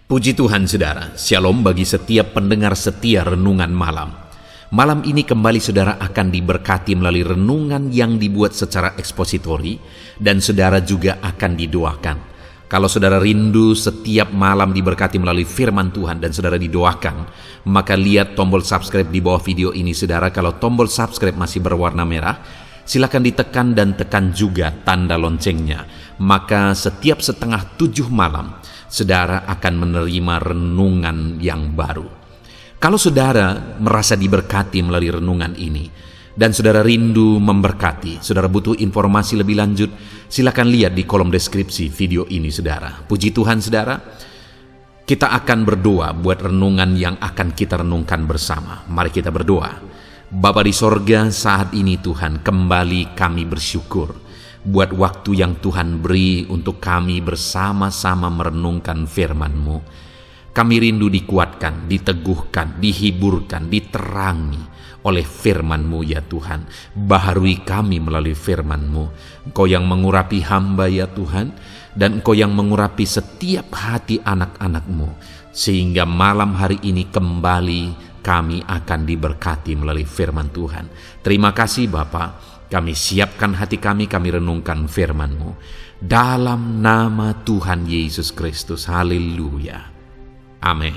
Puji Tuhan saudara, shalom bagi setiap pendengar setia renungan malam. Malam ini kembali saudara akan diberkati melalui renungan yang dibuat secara ekspositori dan saudara juga akan didoakan. Kalau saudara rindu setiap malam diberkati melalui firman Tuhan dan saudara didoakan, maka lihat tombol subscribe di bawah video ini saudara. Kalau tombol subscribe masih berwarna merah, silakan ditekan dan tekan juga tanda loncengnya. Maka setiap setengah 7 malam, saudara akan menerima renungan yang baru. Kalau saudara merasa diberkati melalui renungan ini, dan saudara rindu memberkati, saudara butuh informasi lebih lanjut, silakan lihat di kolom deskripsi video ini saudara. Puji Tuhan saudara, kita akan berdoa buat renungan yang akan kita renungkan bersama. Mari kita berdoa. Bapa di sorga, saat ini Tuhan, kembali kami bersyukur buat waktu yang Tuhan beri untuk kami bersama-sama merenungkan firman-Mu. Kami rindu dikuatkan, diteguhkan, dihiburkan, diterangi oleh firman-Mu ya Tuhan. Baharui kami melalui firman-Mu. Engkau yang mengurapi hamba ya Tuhan, dan Engkau yang mengurapi setiap hati anak-anak-Mu, sehingga malam hari ini kembali kami akan diberkati melalui firman Tuhan. Terima kasih Bapa. Kami siapkan hati kami renungkan firman-Mu. Dalam nama Tuhan Yesus Kristus. Haleluya. Amin.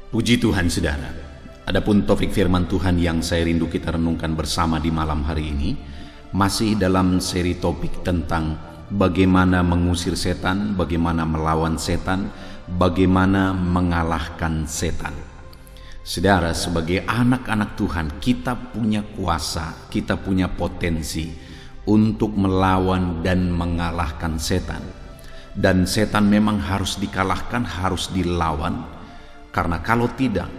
Puji Tuhan saudara. Adapun topik firman Tuhan yang saya rindu kita renungkan bersama di malam hari ini, masih dalam seri topik tentang bagaimana mengusir setan, bagaimana melawan setan, bagaimana mengalahkan setan. Saudara, sebagai anak-anak Tuhan, kita punya kuasa, kita punya potensi untuk melawan dan mengalahkan setan. Dan setan memang harus dikalahkan, harus dilawan, karena kalau tidak,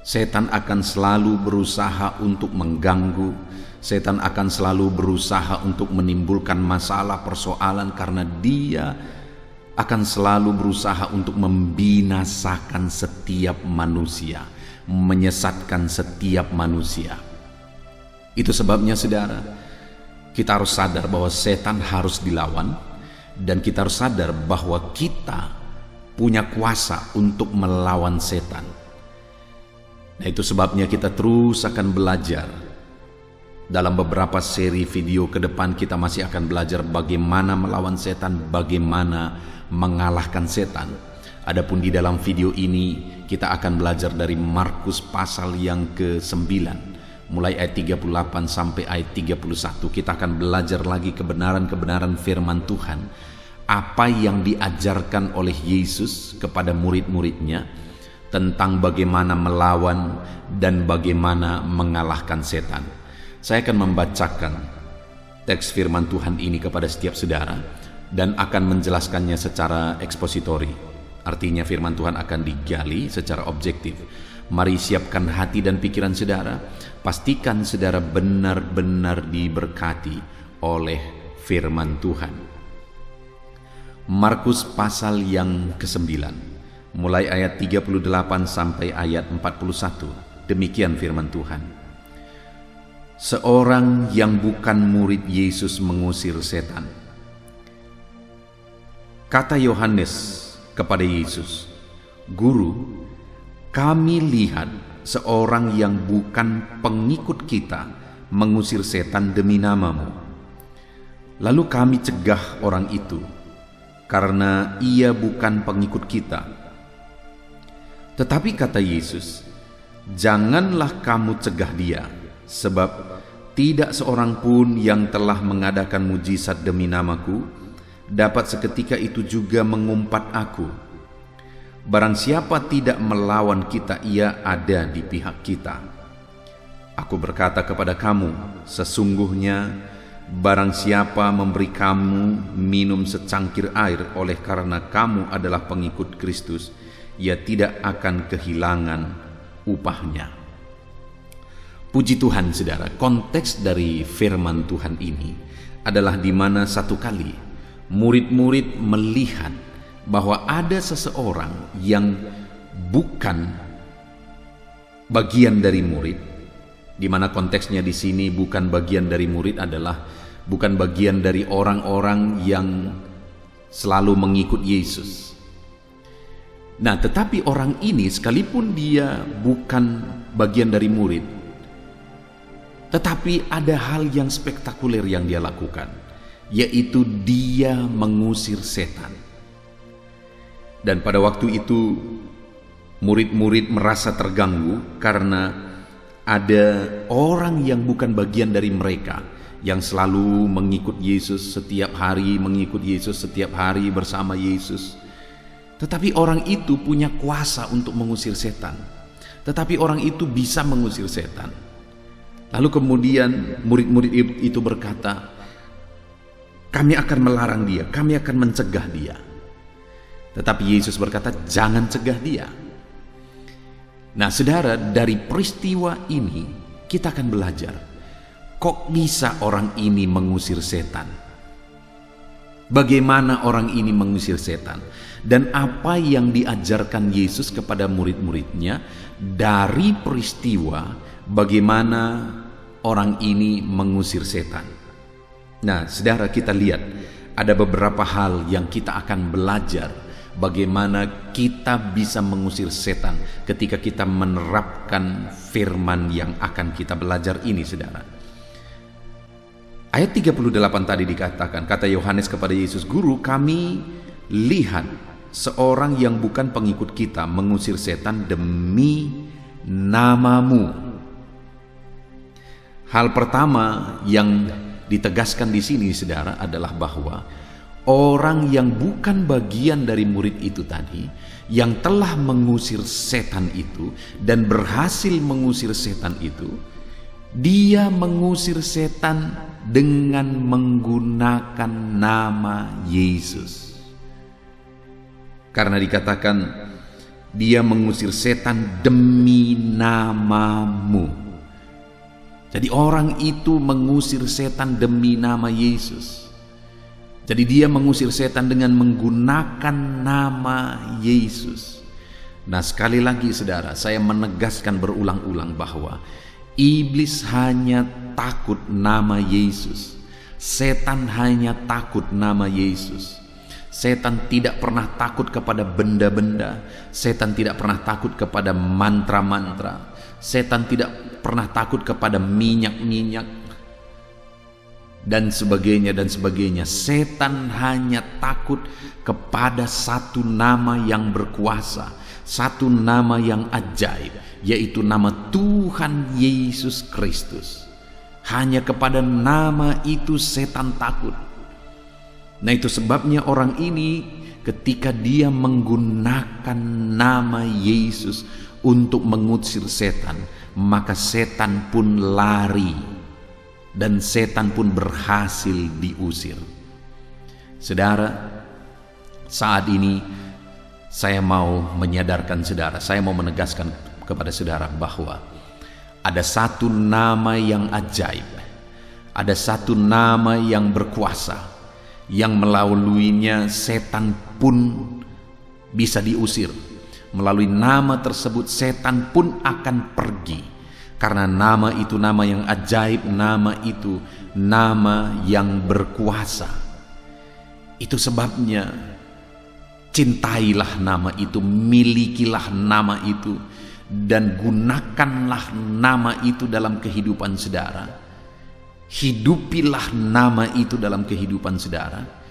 setan akan selalu berusaha untuk mengganggu, setan akan selalu berusaha untuk menimbulkan masalah, persoalan, karena dia akan selalu berusaha untuk membinasakan setiap manusia, menyesatkan setiap manusia. Itu sebabnya saudara, kita harus sadar bahwa setan harus dilawan, dan kita harus sadar bahwa kita punya kuasa untuk melawan setan. Nah, itu sebabnya kita terus akan belajar. Dalam beberapa seri video ke depan kita masih akan belajar bagaimana melawan setan, bagaimana mengalahkan setan. Adapun di dalam video ini kita akan belajar dari Markus pasal yang ke-9, mulai ayat 38 sampai ayat 31. Kita akan belajar lagi kebenaran-kebenaran firman Tuhan, apa yang diajarkan oleh Yesus kepada murid-muridnya tentang bagaimana melawan dan bagaimana mengalahkan setan. Saya akan membacakan teks firman Tuhan ini kepada setiap saudara dan akan menjelaskannya secara ekspositori. Artinya firman Tuhan akan digali secara objektif. Mari siapkan hati dan pikiran saudara. Pastikan saudara benar-benar diberkati oleh firman Tuhan. Markus pasal yang ke-9, mulai ayat 38 sampai ayat 41. Demikian firman Tuhan. Seorang yang bukan murid Yesus mengusir setan. Kata Yohanes kepada Yesus, "Guru, kami lihat seorang yang bukan pengikut kita mengusir setan demi nama-Mu. Lalu kami cegah orang itu, karena ia bukan pengikut kita." Tetapi kata Yesus, "Janganlah kamu cegah dia, sebab tidak seorang pun yang telah mengadakan mujizat demi nama-Ku dapat seketika itu juga mengumpat Aku. Barang siapa tidak melawan kita, ia ada di pihak kita. Aku berkata kepada kamu, sesungguhnya barang siapa memberi kamu minum secangkir air oleh karena kamu adalah pengikut Kristus, ia tidak akan kehilangan upahnya." Puji Tuhan saudara, konteks dari firman Tuhan ini adalah di mana satu kali murid-murid melihat bahwa ada seseorang yang bukan bagian dari murid, di mana konteksnya di sini bukan bagian dari murid adalah bukan bagian dari orang-orang yang selalu mengikut Yesus. Nah, tetapi orang ini sekalipun dia bukan bagian dari murid, tetapi ada hal yang spektakuler yang dia lakukan, yaitu dia mengusir setan. Dan pada waktu itu murid-murid merasa terganggu karena ada orang yang bukan bagian dari mereka yang selalu mengikut Yesus setiap hari, bersama Yesus. Tetapi orang itu punya kuasa untuk mengusir setan. Tetapi orang itu bisa mengusir setan. Lalu kemudian murid-murid itu berkata, kami akan melarang dia, kami akan mencegah dia. Tetapi Yesus berkata, jangan cegah dia. Nah saudara, dari peristiwa ini kita akan belajar, kok bisa orang ini mengusir setan? Bagaimana orang ini mengusir setan? Dan apa yang diajarkan Yesus kepada murid-muridnya dari peristiwa bagaimana orang ini mengusir setan? Nah, saudara, kita lihat ada beberapa hal yang kita akan belajar bagaimana kita bisa mengusir setan ketika kita menerapkan firman yang akan kita belajar ini, saudara. Ayat 38 tadi dikatakan, kata Yohanes kepada Yesus, Guru, kami lihat seorang yang bukan pengikut kita mengusir setan demi namamu. Hal pertama yang ditegaskan di sini, saudara, adalah bahwa orang yang bukan bagian dari murid itu tadi, yang telah mengusir setan itu dan berhasil mengusir setan itu, dia mengusir setan dengan menggunakan nama Yesus. Karena dikatakan dia mengusir setan demi namamu. Jadi orang itu mengusir setan demi nama Yesus. Jadi dia mengusir setan dengan menggunakan nama Yesus. Nah, sekali lagi saudara, saya menegaskan berulang-ulang bahwa iblis hanya takut nama Yesus. Setan hanya takut nama Yesus. Setan tidak pernah takut kepada benda-benda. Setan tidak pernah takut kepada mantra-mantra. Setan tidak pernah takut kepada minyak-minyak dan sebagainya dan sebagainya. Setan hanya takut kepada satu nama yang berkuasa, satu nama yang ajaib, yaitu nama Tuhan Yesus Kristus. Hanya kepada nama itu setan takut. Nah, itu sebabnya orang ini ketika dia menggunakan nama Yesus untuk mengusir setan, maka setan pun lari dan setan pun berhasil diusir. Saudara, saat ini saya mau menyadarkan saudara, saya mau menegaskan kepada saudara bahwa ada satu nama yang ajaib, ada satu nama yang berkuasa, yang melaluinya setan pun bisa diusir. Melalui nama tersebut setan pun akan pergi, karena nama itu nama yang ajaib, nama itu nama yang berkuasa. Itu sebabnya cintailah nama itu, milikilah nama itu, dan gunakanlah nama itu dalam kehidupan saudara. Hidupilah nama itu dalam kehidupan saudara,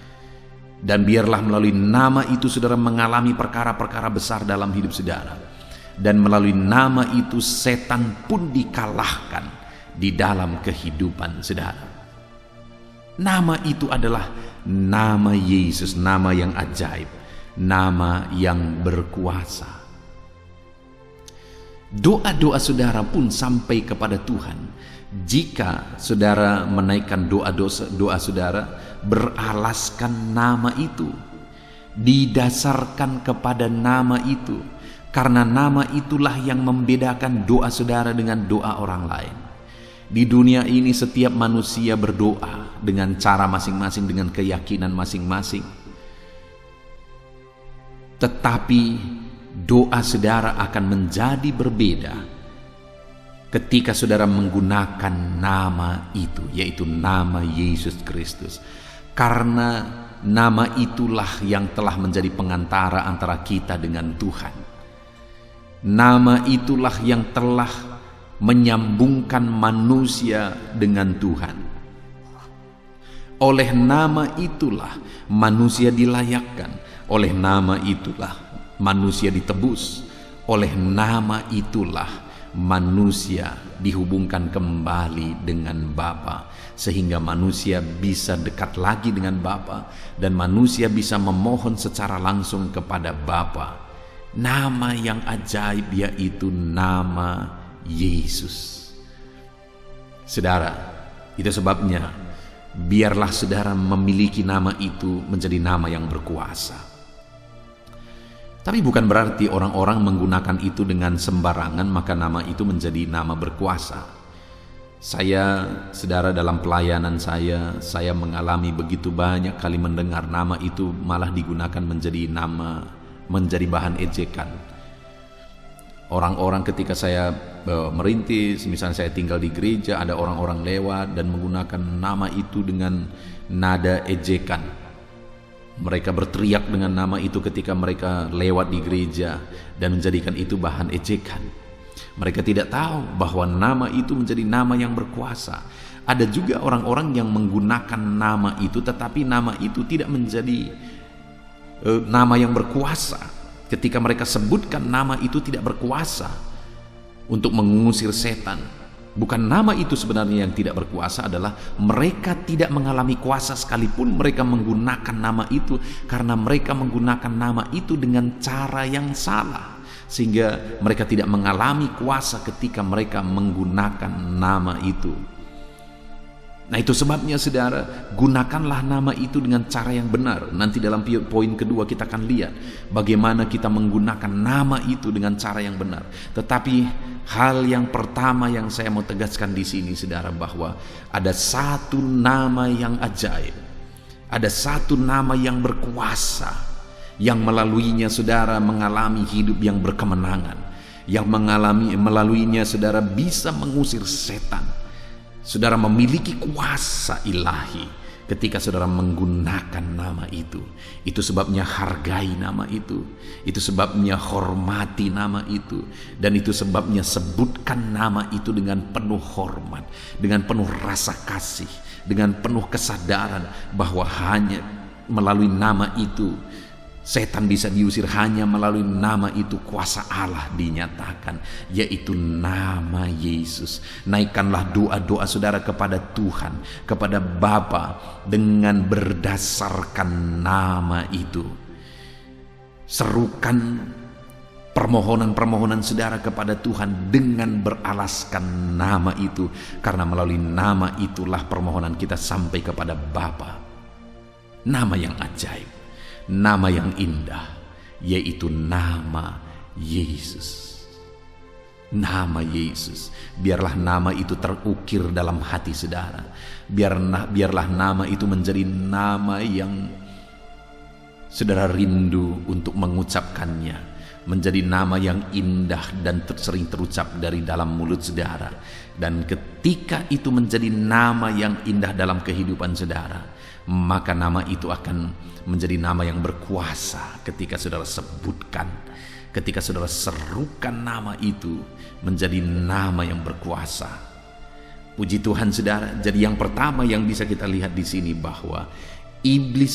dan biarlah melalui nama itu saudara mengalami perkara-perkara besar dalam hidup saudara, dan melalui nama itu setan pun dikalahkan di dalam kehidupan saudara. Nama itu adalah nama Yesus, nama yang ajaib, nama yang berkuasa. Doa-doa saudara pun sampai kepada Tuhan jika saudara menaikkan doa saudara beralaskan nama itu, didasarkan kepada nama itu, karena nama itulah yang membedakan doa saudara dengan doa orang lain. Di dunia ini setiap manusia berdoa dengan cara masing-masing, dengan keyakinan masing-masing, tetapi doa saudara akan menjadi berbeda ketika saudara menggunakan nama itu, yaitu nama Yesus Kristus. Karena nama itulah yang telah menjadi pengantara antara kita dengan Tuhan. Nama itulah yang telah menyambungkan manusia dengan Tuhan. Oleh nama itulah manusia dilayakkan. Oleh nama itulah manusia ditebus. Oleh nama itulah manusia dihubungkan kembali dengan Bapa, sehingga manusia bisa dekat lagi dengan Bapa dan manusia bisa memohon secara langsung kepada Bapa. Nama yang ajaib, yaitu nama Yesus. Saudara, itu sebabnya biarlah saudara memiliki nama itu menjadi nama yang berkuasa. Tapi bukan berarti orang-orang menggunakan itu dengan sembarangan maka nama itu menjadi nama berkuasa. Saudara, dalam pelayanan saya mengalami begitu banyak kali mendengar nama itu malah digunakan menjadi bahan ejekan. Orang-orang ketika saya merintis, misalnya saya tinggal di gereja, ada orang-orang lewat dan menggunakan nama itu dengan nada ejekan. Mereka berteriak dengan nama itu ketika mereka lewat di gereja dan menjadikan itu bahan ejekan. Mereka tidak tahu bahwa nama itu menjadi nama yang berkuasa. Ada juga orang-orang yang menggunakan nama itu, tetapi nama itu tidak menjadi nama yang berkuasa. Ketika mereka sebutkan nama itu tidak berkuasa untuk mengusir setan. Bukan nama itu sebenarnya yang tidak berkuasa, adalah mereka tidak mengalami kuasa sekalipun mereka menggunakan nama itu, karena mereka menggunakan nama itu dengan cara yang salah, sehingga mereka tidak mengalami kuasa ketika mereka menggunakan nama itu. Nah, itu sebabnya saudara, gunakanlah nama itu dengan cara yang benar. Nanti dalam poin kedua kita akan lihat bagaimana kita menggunakan nama itu dengan cara yang benar. Tetapi hal yang pertama yang saya mau tegaskan di sini saudara, bahwa ada satu nama yang ajaib, ada satu nama yang berkuasa, yang melaluinya saudara mengalami hidup yang berkemenangan, yang melaluinya saudara bisa mengusir setan. Saudara memiliki kuasa ilahi ketika saudara menggunakan nama itu. Itu sebabnya hargai nama itu. Itu sebabnya hormati nama itu. Dan itu sebabnya sebutkan nama itu dengan penuh hormat, dengan penuh rasa kasih, dengan penuh kesadaran bahwa hanya melalui nama itu setan bisa diusir. Hanya melalui nama itu kuasa Allah dinyatakan, yaitu nama Yesus. Naikkanlah doa-doa saudara kepada Tuhan, kepada Bapa, dengan berdasarkan nama itu. Serukan permohonan-permohonan saudara kepada Tuhan dengan beralaskan nama itu, karena melalui nama itulah permohonan kita sampai kepada Bapa. Nama yang ajaib, nama yang indah, yaitu nama Yesus. Nama Yesus. Biarlah nama itu terukir dalam hati saudara. Biarlah nama itu menjadi nama yang saudara rindu untuk mengucapkannya, menjadi nama yang indah dan sering terucap dari dalam mulut saudara. Dan ketika itu menjadi nama yang indah dalam kehidupan saudara, maka nama itu akan menjadi nama yang berkuasa ketika saudara sebutkan, ketika saudara serukan nama itu menjadi nama yang berkuasa. Puji Tuhan saudara. Jadi yang pertama yang bisa kita lihat di sini bahwa iblis,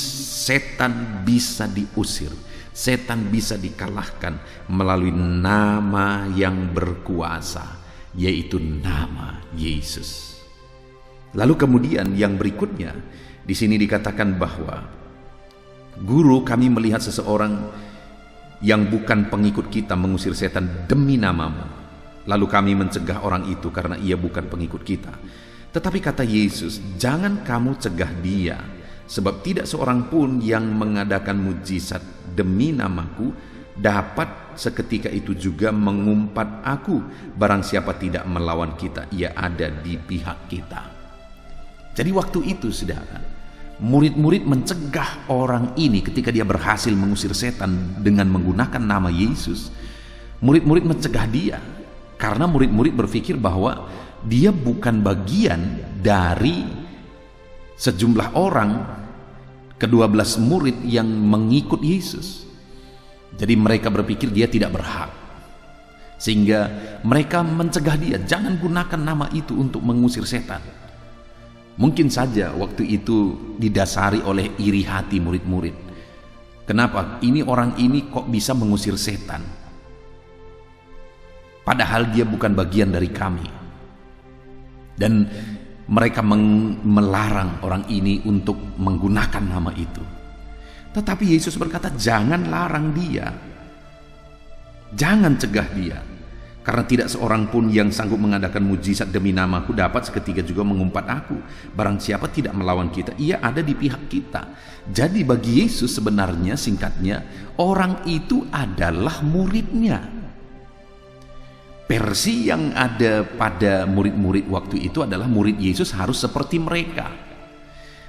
setan bisa diusir, setan bisa dikalahkan melalui nama yang berkuasa, yaitu nama Yesus. Lalu kemudian yang berikutnya di sini dikatakan bahwa, Guru, kami melihat seseorang yang bukan pengikut kita mengusir setan demi namamu. Lalu kami mencegah orang itu karena ia bukan pengikut kita. Tetapi kata Yesus, jangan kamu cegah dia, sebab tidak seorang pun yang mengadakan mujizat demi namaku dapat seketika itu juga mengumpat aku. Barang siapa tidak melawan kita, ia ada di pihak kita. Jadi waktu itu saudara, murid-murid mencegah orang ini ketika dia berhasil mengusir setan dengan menggunakan nama Yesus. Murid-murid mencegah dia karena murid-murid berpikir bahwa dia bukan bagian dari sejumlah orang ke-12 murid yang mengikut Yesus. Jadi mereka berpikir dia tidak berhak, sehingga mereka mencegah dia, jangan gunakan nama itu untuk mengusir setan. Mungkin saja waktu itu didasari oleh iri hati murid-murid. Kenapa orang ini kok bisa mengusir setan, padahal dia bukan bagian dari kami. Dan mereka melarang orang ini untuk menggunakan nama itu. Tetapi Yesus berkata, jangan larang dia, jangan cegah dia, karena tidak seorang pun yang sanggup mengadakan mujizat demi namaku dapat seketika juga mengumpat aku. Barang siapa tidak melawan kita, ia ada di pihak kita. Jadi bagi Yesus sebenarnya, singkatnya, orang itu adalah muridnya. Versi yang ada pada murid-murid waktu itu adalah murid Yesus harus seperti mereka.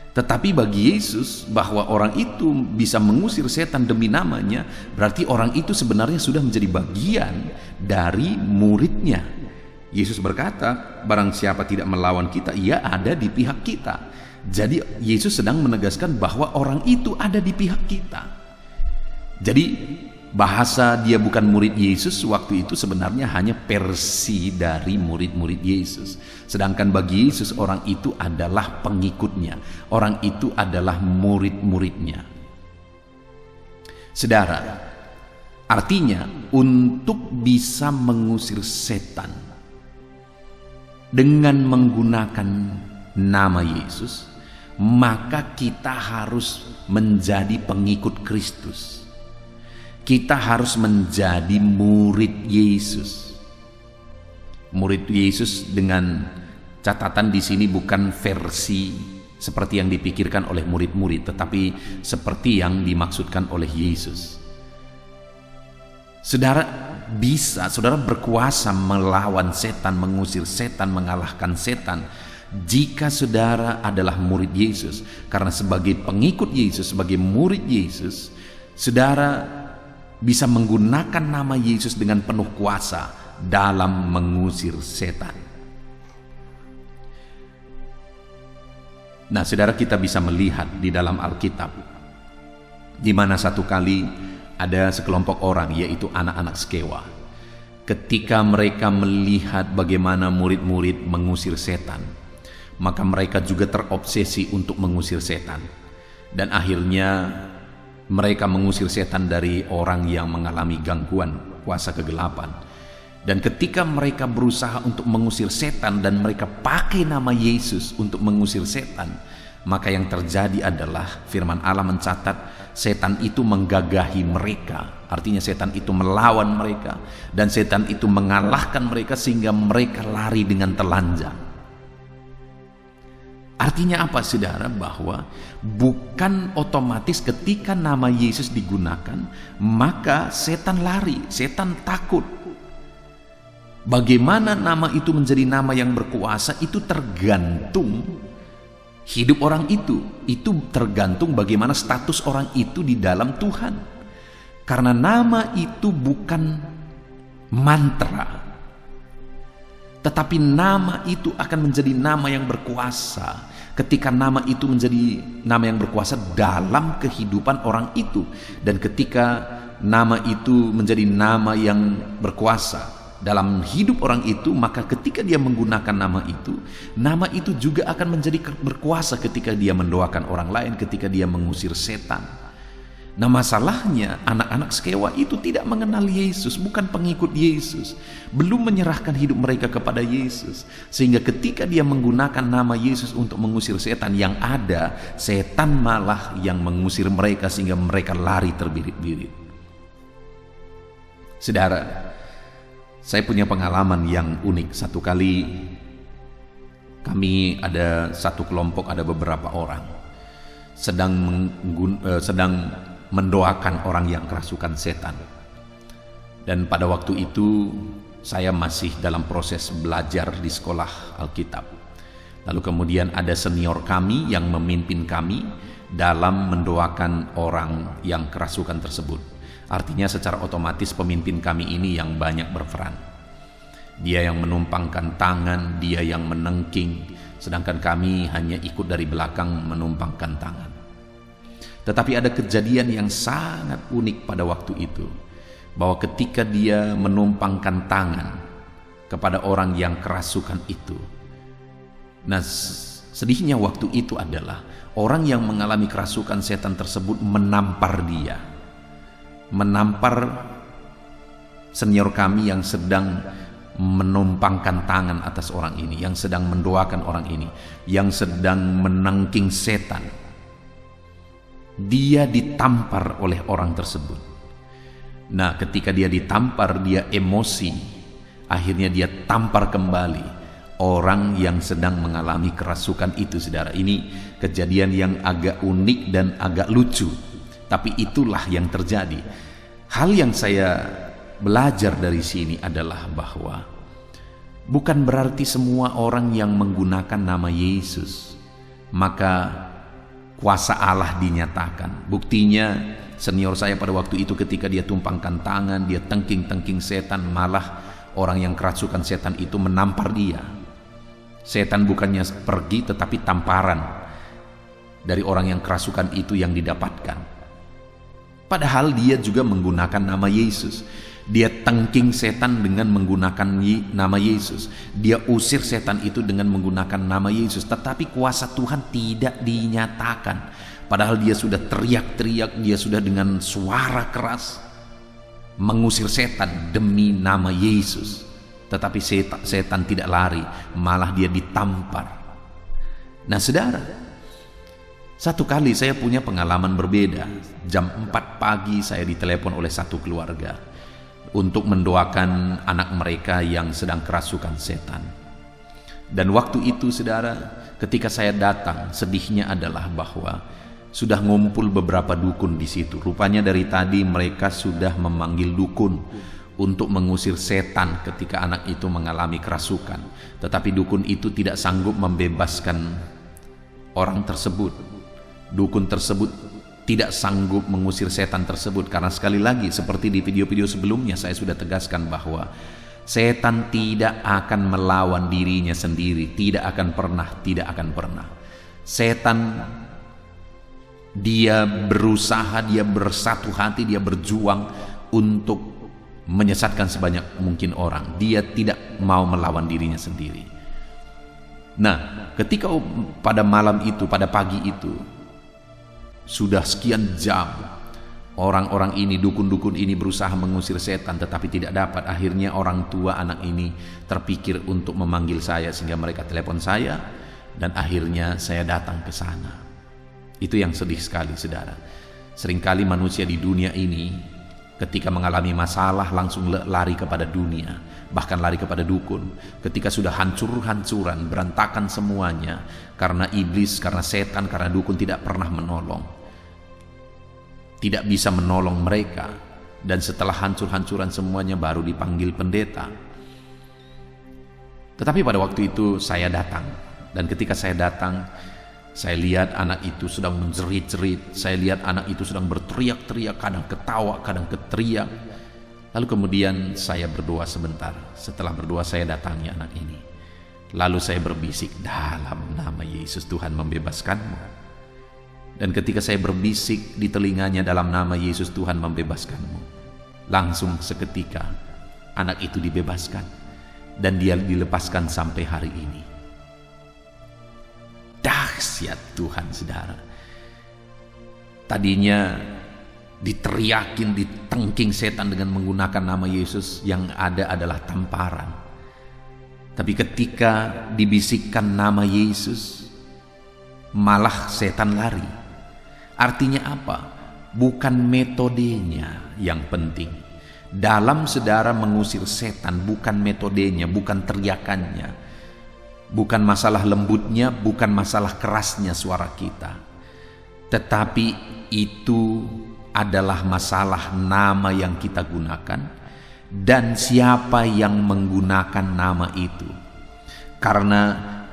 Tetapi bagi Yesus, bahwa orang itu bisa mengusir setan demi namanya, berarti orang itu sebenarnya sudah menjadi bagian dari muridnya. Yesus berkata, barang siapa tidak melawan kita, ia ada di pihak kita. Jadi Yesus sedang menegaskan bahwa orang itu ada di pihak kita. Jadi bahasa dia bukan murid Yesus waktu itu sebenarnya hanya versi dari murid-murid Yesus. Sedangkan bagi Yesus orang itu adalah pengikutnya, orang itu adalah murid-muridnya. Saudara, artinya untuk bisa mengusir setan dengan menggunakan nama Yesus, maka kita harus menjadi pengikut Kristus. Kita harus menjadi murid Yesus. Murid Yesus dengan catatan di sini bukan versi seperti yang dipikirkan oleh murid-murid, tetapi seperti yang dimaksudkan oleh Yesus. Saudara berkuasa melawan setan, mengusir setan, mengalahkan setan jika saudara adalah murid Yesus. Karena sebagai pengikut Yesus, sebagai murid Yesus, saudara bisa menggunakan nama Yesus dengan penuh kuasa dalam mengusir setan. Nah, saudara, kita bisa melihat di dalam Alkitab, di mana satu kali ada sekelompok orang, yaitu anak-anak Skewa. Ketika mereka melihat bagaimana murid-murid mengusir setan, maka mereka juga terobsesi untuk mengusir setan. Dan akhirnya mereka mengusir setan dari orang yang mengalami gangguan kuasa kegelapan. Dan ketika mereka berusaha untuk mengusir setan dan mereka pakai nama Yesus untuk mengusir setan, maka yang terjadi adalah firman Allah mencatat setan itu menggagahi mereka. Artinya setan itu melawan mereka dan setan itu mengalahkan mereka sehingga mereka lari dengan telanjang. Artinya apa, saudara? Bahwa bukan otomatis ketika nama Yesus digunakan maka setan lari, setan takut. Bagaimana nama itu menjadi nama yang berkuasa itu tergantung hidup orang itu. Itu tergantung bagaimana status orang itu di dalam Tuhan. Karena nama itu bukan mantra, tetapi nama itu akan menjadi nama yang berkuasa ketika nama itu menjadi nama yang berkuasa dalam kehidupan orang itu. Dan ketika nama itu menjadi nama yang berkuasa dalam hidup orang itu, maka ketika dia menggunakan nama itu juga akan menjadi berkuasa ketika dia mendoakan orang lain, ketika dia mengusir setan. Nah, masalahnya anak-anak Skewa itu tidak mengenal Yesus, bukan pengikut Yesus, belum menyerahkan hidup mereka kepada Yesus, sehingga ketika dia menggunakan nama Yesus untuk mengusir setan, yang ada setan malah yang mengusir mereka sehingga mereka lari terbirit-birit. Saudara, saya punya pengalaman yang unik. Satu kali kami ada satu kelompok, ada beberapa orang sedang mendoakan orang yang kerasukan setan. Dan pada waktu itu saya masih dalam proses belajar di sekolah Alkitab. Lalu kemudian ada senior kami yang memimpin kami dalam mendoakan orang yang kerasukan tersebut. Artinya secara otomatis pemimpin kami ini yang banyak berperan. Dia yang menumpangkan tangan, dia yang menengking, sedangkan kami hanya ikut dari belakang menumpangkan tangan. Tetapi ada kejadian yang sangat unik pada waktu itu, bahwa ketika dia menumpangkan tangan kepada orang yang kerasukan itu. Nah, sedihnya waktu itu adalah orang yang mengalami kerasukan setan tersebut menampar dia. Menampar senior kami yang sedang menumpangkan tangan atas orang ini, yang sedang mendoakan orang ini, yang sedang menangking setan. Dia ditampar oleh orang tersebut. Nah, ketika dia ditampar, dia emosi. Akhirnya dia tampar kembali orang yang sedang mengalami kerasukan itu, saudara. Ini kejadian yang agak unik dan agak lucu, tapi itulah yang terjadi. Hal yang saya belajar dari sini adalah bahwa bukan berarti semua orang yang menggunakan nama Yesus maka kuasa Allah dinyatakan. Buktinya senior saya pada waktu itu ketika dia tumpangkan tangan, dia tengking-tengking setan, malah orang yang kerasukan setan itu menampar dia. Setan bukannya pergi, tetapi tamparan dari orang yang kerasukan itu yang didapatkan. Padahal dia juga menggunakan nama Yesus. Dia tengking setan dengan menggunakan nama Yesus. Dia usir setan itu dengan menggunakan nama Yesus. Tetapi kuasa Tuhan tidak dinyatakan. Padahal dia sudah teriak-teriak, dia sudah dengan suara keras mengusir setan demi nama Yesus. Tetapi setan tidak lari, malah dia ditampar. Nah, saudara, satu kali saya punya pengalaman berbeda. Jam 4 pagi saya ditelepon oleh satu keluarga untuk mendoakan anak mereka yang sedang kerasukan setan. Dan waktu itu, saudara, ketika saya datang, sedihnya adalah bahwa sudah ngumpul beberapa dukun di situ. Rupanya dari tadi mereka sudah memanggil dukun untuk mengusir setan ketika anak itu mengalami kerasukan. Tetapi dukun itu tidak sanggup membebaskan orang tersebut. Dukun tersebut tidak sanggup mengusir setan tersebut, karena sekali lagi seperti di video-video sebelumnya saya sudah tegaskan bahwa setan tidak akan melawan dirinya sendiri, tidak akan pernah. Setan dia berusaha, dia bersatu hati, dia berjuang untuk menyesatkan sebanyak mungkin orang. Dia tidak mau melawan dirinya sendiri. Nah, ketika pada malam itu, pada pagi itu, sudah sekian jam orang-orang ini, dukun-dukun ini berusaha mengusir setan tetapi tidak dapat. Akhirnya orang tua anak ini terpikir untuk memanggil saya, sehingga mereka telepon saya dan akhirnya saya datang ke sana. Itu yang sedih sekali, saudara. Seringkali manusia di dunia ini ketika mengalami masalah langsung lari kepada dunia, bahkan lari kepada dukun. Ketika sudah hancur-hancuran, berantakan semuanya karena iblis, karena setan, karena dukun tidak pernah menolong, tidak bisa menolong mereka. Dan setelah hancur-hancuran semuanya baru dipanggil pendeta. Tetapi pada waktu itu saya datang, dan ketika saya datang, saya lihat anak itu sedang menjerit-jerit. Saya lihat anak itu sedang berteriak-teriak, kadang ketawa, kadang keteriak. Lalu kemudian saya berdoa sebentar. Setelah berdoa saya datangi anak ini. Lalu saya berbisik, dalam nama Yesus Tuhan membebaskanmu. Dan ketika saya berbisik di telinganya, dalam nama Yesus Tuhan membebaskanmu, langsung seketika anak itu dibebaskan. Dan dia dilepaskan sampai hari ini. Dahsyat Tuhan, saudara. Tadinya diteriakin, ditengking setan dengan menggunakan nama Yesus, yang ada adalah tamparan. Tapi ketika dibisikkan nama Yesus, malah setan lari. Artinya apa? Bukan metodenya yang penting. Dalam saudara mengusir setan, bukan metodenya, bukan teriakannya, bukan masalah lembutnya, bukan masalah kerasnya suara kita, tetapi itu adalah masalah nama yang kita gunakan dan siapa yang menggunakan nama itu. Karena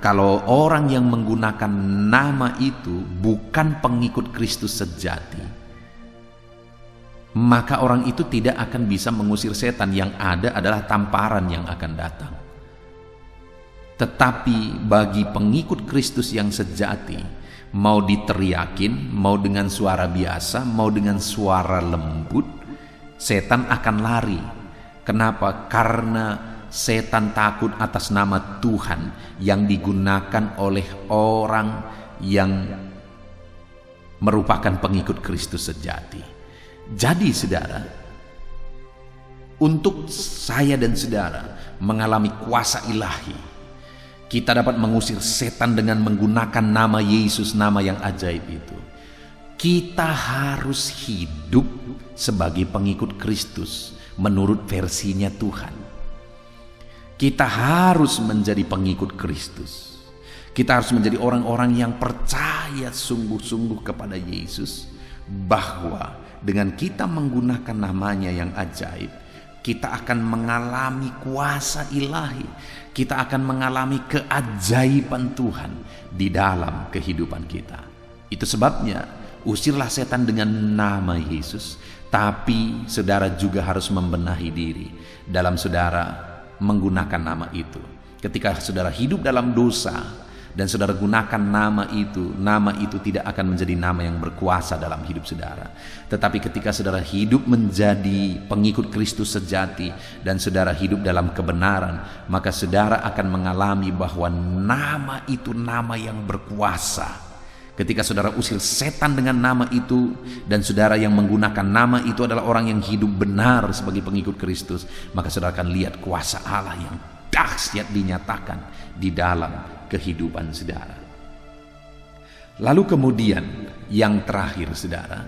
kalau orang yang menggunakan nama itu bukan pengikut Kristus sejati, maka orang itu tidak akan bisa mengusir setan. Yang ada adalah tamparan yang akan datang. Tetapi bagi pengikut Kristus yang sejati, mau diteriakin, mau dengan suara biasa, mau dengan suara lembut, setan akan lari. Kenapa? Karena setan takut atas nama Tuhan yang digunakan oleh orang yang merupakan pengikut Kristus sejati. Jadi saudara, untuk saya dan saudara mengalami kuasa ilahi, kita dapat mengusir setan dengan menggunakan nama Yesus, nama yang ajaib itu. Kita harus hidup sebagai pengikut Kristus menurut versinya Tuhan. Kita harus menjadi pengikut Kristus. Kita harus menjadi orang-orang yang percaya sungguh-sungguh kepada Yesus, bahwa dengan kita menggunakan namanya yang ajaib, kita akan mengalami kuasa ilahi. Kita akan mengalami keajaiban Tuhan di dalam kehidupan kita. Itu sebabnya usirlah setan dengan nama Yesus. Tapi saudara juga harus membenahi diri dalam saudara menggunakan nama itu. Ketika saudara hidup dalam dosa dan saudara gunakan nama itu tidak akan menjadi nama yang berkuasa dalam hidup saudara. Tetapi ketika saudara hidup menjadi pengikut Kristus sejati dan saudara hidup dalam kebenaran, maka saudara akan mengalami bahwa nama itu nama yang berkuasa. Ketika saudara usir setan dengan nama itu, dan saudara yang menggunakan nama itu adalah orang yang hidup benar sebagai pengikut Kristus, maka saudara akan lihat kuasa Allah yang dahsyat dinyatakan di dalam kehidupan saudara. Lalu kemudian yang terakhir saudara,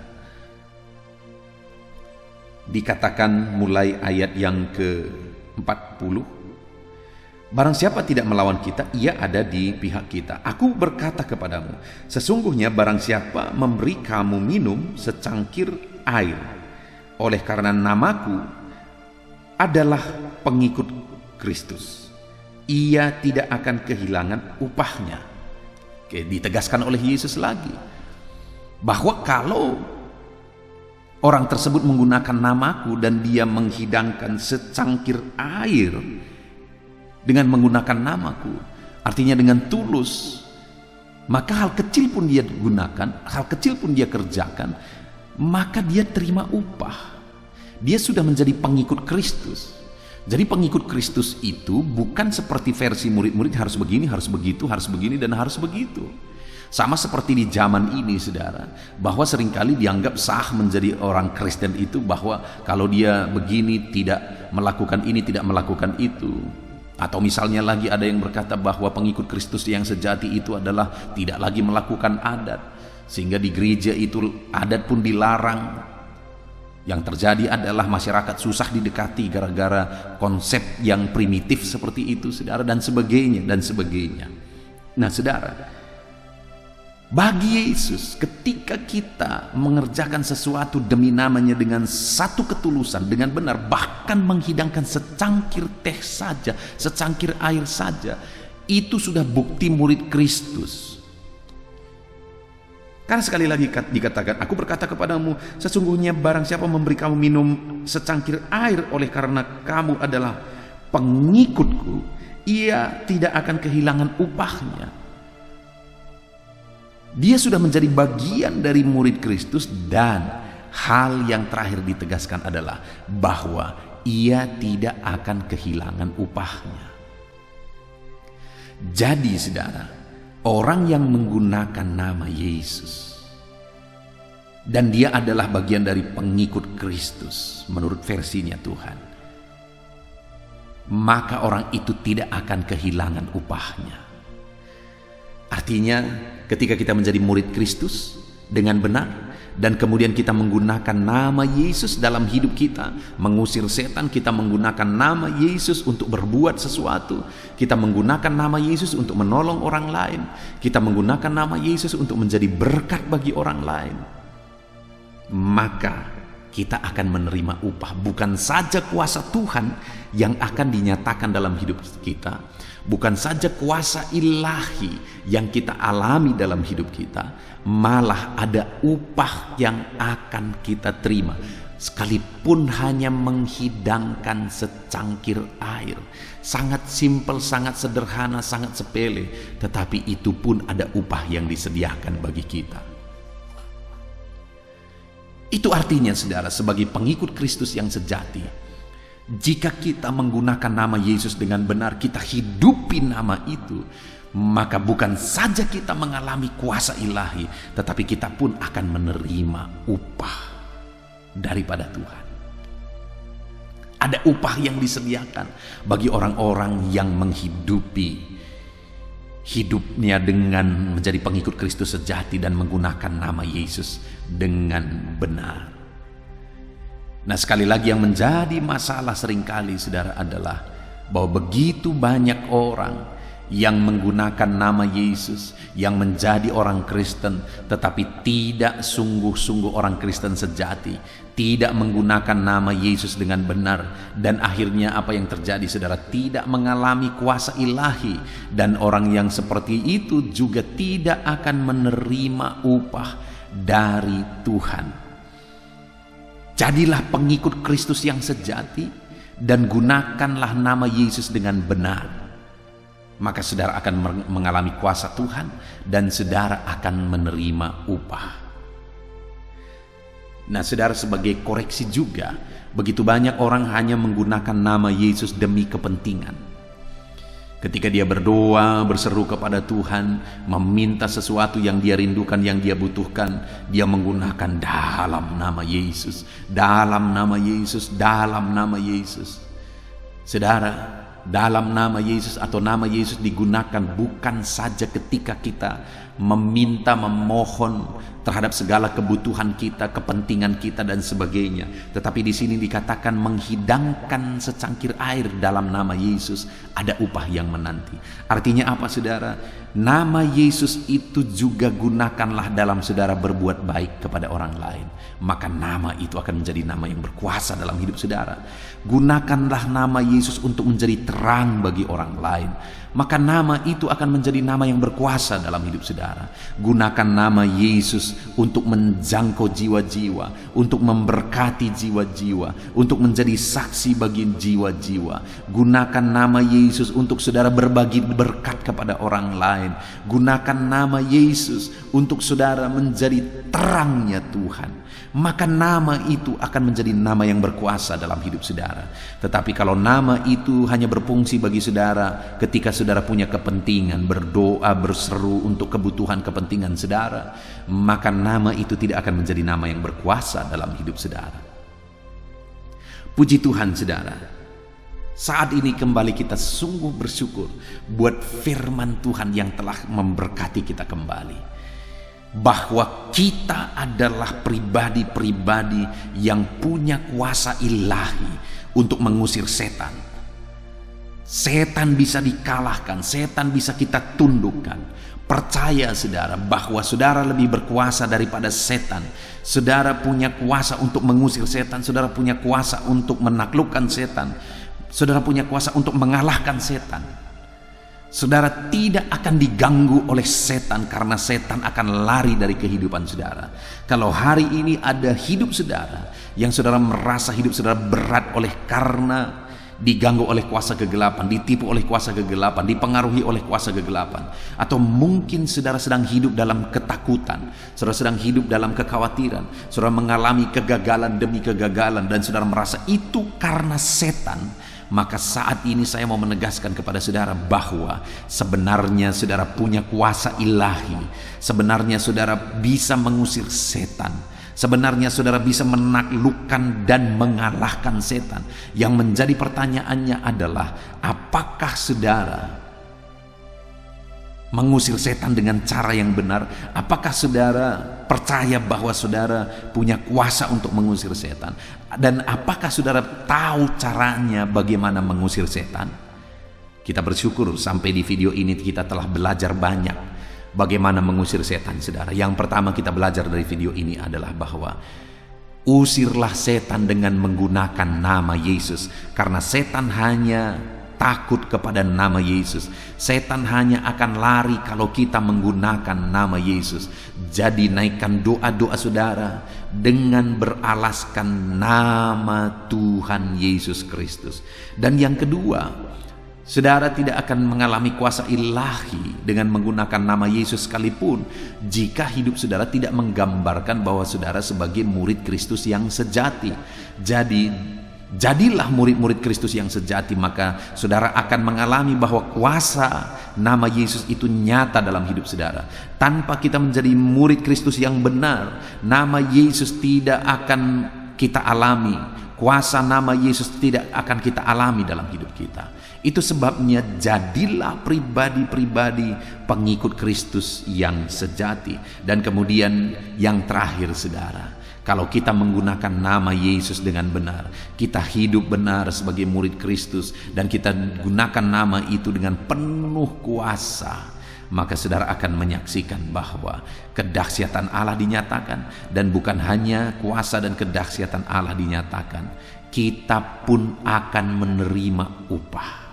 dikatakan mulai ayat yang ke-40, barang siapa tidak melawan kita, ia ada di pihak kita. Aku berkata kepadamu, sesungguhnya barang siapa memberi kamu minum secangkir air oleh karena namaku adalah pengikut Kristus, ia tidak akan kehilangan upahnya. Oke, ditegaskan oleh Yesus lagi bahwa kalau orang tersebut menggunakan namaku dan dia menghidangkan secangkir air dengan menggunakan namaku, artinya dengan tulus, maka hal kecil pun dia gunakan, hal kecil pun dia kerjakan, maka dia terima upah. Dia sudah menjadi pengikut Kristus. Jadi pengikut Kristus itu bukan seperti versi murid-murid harus begini, harus begitu, harus begini, dan harus begitu. Sama seperti di zaman ini saudara, bahwa seringkali dianggap sah menjadi orang Kristen itu bahwa kalau dia begini tidak melakukan ini, tidak melakukan itu. Atau misalnya lagi ada yang berkata bahwa pengikut Kristus yang sejati itu adalah tidak lagi melakukan adat, sehingga di gereja itu adat pun dilarang. Yang terjadi adalah masyarakat susah didekati gara-gara konsep yang primitif seperti itu saudara, dan sebagainya dan sebagainya. Nah saudara, bagi Yesus, ketika kita mengerjakan sesuatu demi namanya dengan satu ketulusan, dengan benar, bahkan menghidangkan secangkir teh saja, secangkir air saja, itu sudah bukti murid Kristus. Karena sekali lagi dikatakan, aku berkata kepadamu, sesungguhnya barang siapa memberi kamu minum secangkir air oleh karena kamu adalah pengikutku, ia tidak akan kehilangan upahnya. Dia sudah menjadi bagian dari murid Kristus, dan hal yang terakhir ditegaskan adalah bahwa ia tidak akan kehilangan upahnya. Jadi saudara, orang yang menggunakan nama Yesus dan dia adalah bagian dari pengikut Kristus menurut versinya Tuhan, maka orang itu tidak akan kehilangan upahnya. Artinya ketika kita menjadi murid Kristus dengan benar, dan kemudian kita menggunakan nama Yesus dalam hidup kita, mengusir setan, kita menggunakan nama Yesus untuk berbuat sesuatu, kita menggunakan nama Yesus untuk menolong orang lain, kita menggunakan nama Yesus untuk menjadi berkat bagi orang lain, maka kita akan menerima upah. Bukan saja kuasa Tuhan yang akan dinyatakan dalam hidup kita, bukan saja kuasa ilahi yang kita alami dalam hidup kita, malah ada upah yang akan kita terima. sekalipun hanya menghidangkan secangkir air. Sangat simpel, sangat sederhana, sangat sepele, tetapi itu pun ada upah yang disediakan bagi kita. Itu artinya, saudara, sebagai pengikut Kristus yang sejati, jika kita menggunakan nama Yesus dengan benar, kita hidupi nama itu, maka bukan saja kita mengalami kuasa ilahi, tetapi kita pun akan menerima upah daripada Tuhan. Ada upah yang disediakan bagi orang-orang yang menghidupi hidupnya dengan menjadi pengikut Kristus sejati dan menggunakan nama Yesus dengan benar. Nah, sekali lagi yang menjadi masalah seringkali, saudara, adalah bahwa begitu banyak orang yang menggunakan nama Yesus, yang menjadi orang Kristen, tetapi tidak sungguh-sungguh orang Kristen sejati, tidak menggunakan nama Yesus dengan benar, dan akhirnya apa yang terjadi, saudara? Tidak mengalami kuasa ilahi, dan orang yang seperti itu juga tidak akan menerima upah dari Tuhan. Jadilah pengikut Kristus yang sejati dan gunakanlah nama Yesus dengan benar. Maka saudara akan mengalami kuasa Tuhan dan saudara akan menerima upah. Nah, saudara, sebagai koreksi juga, begitu banyak orang hanya menggunakan nama Yesus demi kepentingan. Ketika dia berdoa, berseru kepada Tuhan, meminta sesuatu yang dia rindukan, yang dia butuhkan, dia menggunakan dalam nama Yesus, dalam nama Yesus, dalam nama Yesus. Saudara, dalam nama Yesus atau nama Yesus digunakan bukan saja ketika kita meminta, memohon terhadap segala kebutuhan kita, kepentingan kita dan sebagainya, tetapi di sini dikatakan menghidangkan secangkir air dalam nama Yesus, ada upah yang menanti. Artinya apa, saudara? Nama Yesus itu juga gunakanlah dalam saudara berbuat baik kepada orang lain, maka nama itu akan menjadi nama yang berkuasa dalam hidup saudara. Gunakanlah nama Yesus untuk menjadi terang bagi orang lain, maka nama itu akan menjadi nama yang berkuasa dalam hidup saudara. Gunakan nama Yesus untuk menjangkau jiwa-jiwa, untuk memberkati jiwa-jiwa, untuk menjadi saksi bagi jiwa-jiwa. Gunakan nama Yesus untuk saudara berbagi berkat kepada orang lain. Gunakan nama Yesus untuk saudara menjadi terangnya Tuhan, maka nama itu akan menjadi nama yang berkuasa dalam hidup saudara. Tetapi kalau nama itu hanya berfungsi bagi saudara ketika saudara punya kepentingan, berdoa, berseru untuk kebutuhan kepentingan saudara, maka nama itu tidak akan menjadi nama yang berkuasa dalam hidup saudara. Puji Tuhan, saudara, saat ini kembali kita sungguh bersyukur buat firman Tuhan yang telah memberkati kita kembali, bahwa kita adalah pribadi-pribadi yang punya kuasa ilahi untuk mengusir setan. Setan bisa dikalahkan, setan bisa kita tundukkan. Percaya, saudara, bahwa saudara lebih berkuasa daripada setan. Saudara punya kuasa untuk mengusir setan, saudara punya kuasa untuk menaklukkan setan, saudara punya kuasa untuk mengalahkan setan. Saudara tidak akan diganggu oleh setan, karena setan akan lari dari kehidupan saudara. Kalau hari ini ada hidup saudara yang saudara merasa hidup saudara berat oleh karena diganggu oleh kuasa kegelapan, ditipu oleh kuasa kegelapan, dipengaruhi oleh kuasa kegelapan, atau mungkin saudara sedang hidup dalam ketakutan, saudara sedang hidup dalam kekhawatiran, saudara mengalami kegagalan demi kegagalan dan saudara merasa itu karena setan, maka saat ini saya mau menegaskan kepada saudara bahwa sebenarnya saudara punya kuasa ilahi. Sebenarnya saudara bisa mengusir setan. Sebenarnya saudara bisa menaklukkan dan mengalahkan setan. Yang menjadi pertanyaannya adalah, apakah saudara mengusir setan dengan cara yang benar? Apakah saudara percaya bahwa saudara punya kuasa untuk mengusir setan? Dan apakah saudara tahu caranya bagaimana mengusir setan? Kita bersyukur sampai di video ini kita telah belajar banyak bagaimana mengusir setan, saudara. Yang pertama kita belajar dari video ini adalah bahwa usirlah setan dengan menggunakan nama Yesus, karena setan hanya takut kepada nama Yesus. Setan hanya akan lari kalau kita menggunakan nama Yesus. Jadi naikkan doa-doa saudara dengan beralaskan nama Tuhan Yesus Kristus. Dan yang kedua, saudara tidak akan mengalami kuasa ilahi dengan menggunakan nama Yesus sekalipun jika hidup saudara tidak menggambarkan bahwa saudara sebagai murid Kristus yang sejati. Jadi, jadilah murid-murid Kristus yang sejati, maka saudara akan mengalami bahwa kuasa nama Yesus itu nyata dalam hidup saudara. Tanpa kita menjadi murid Kristus yang benar, nama Yesus tidak akan kita alami. Kuasa nama Yesus tidak akan kita alami dalam hidup kita. Itu sebabnya jadilah pribadi-pribadi pengikut Kristus yang sejati. Dan kemudian yang terakhir saudara, kalau kita menggunakan nama Yesus dengan benar, kita hidup benar sebagai murid Kristus, dan kita gunakan nama itu dengan penuh kuasa, maka saudara akan menyaksikan bahwa kedahsyatan Allah dinyatakan. Dan bukan hanya kuasa dan kedahsyatan Allah dinyatakan, kita pun akan menerima upah.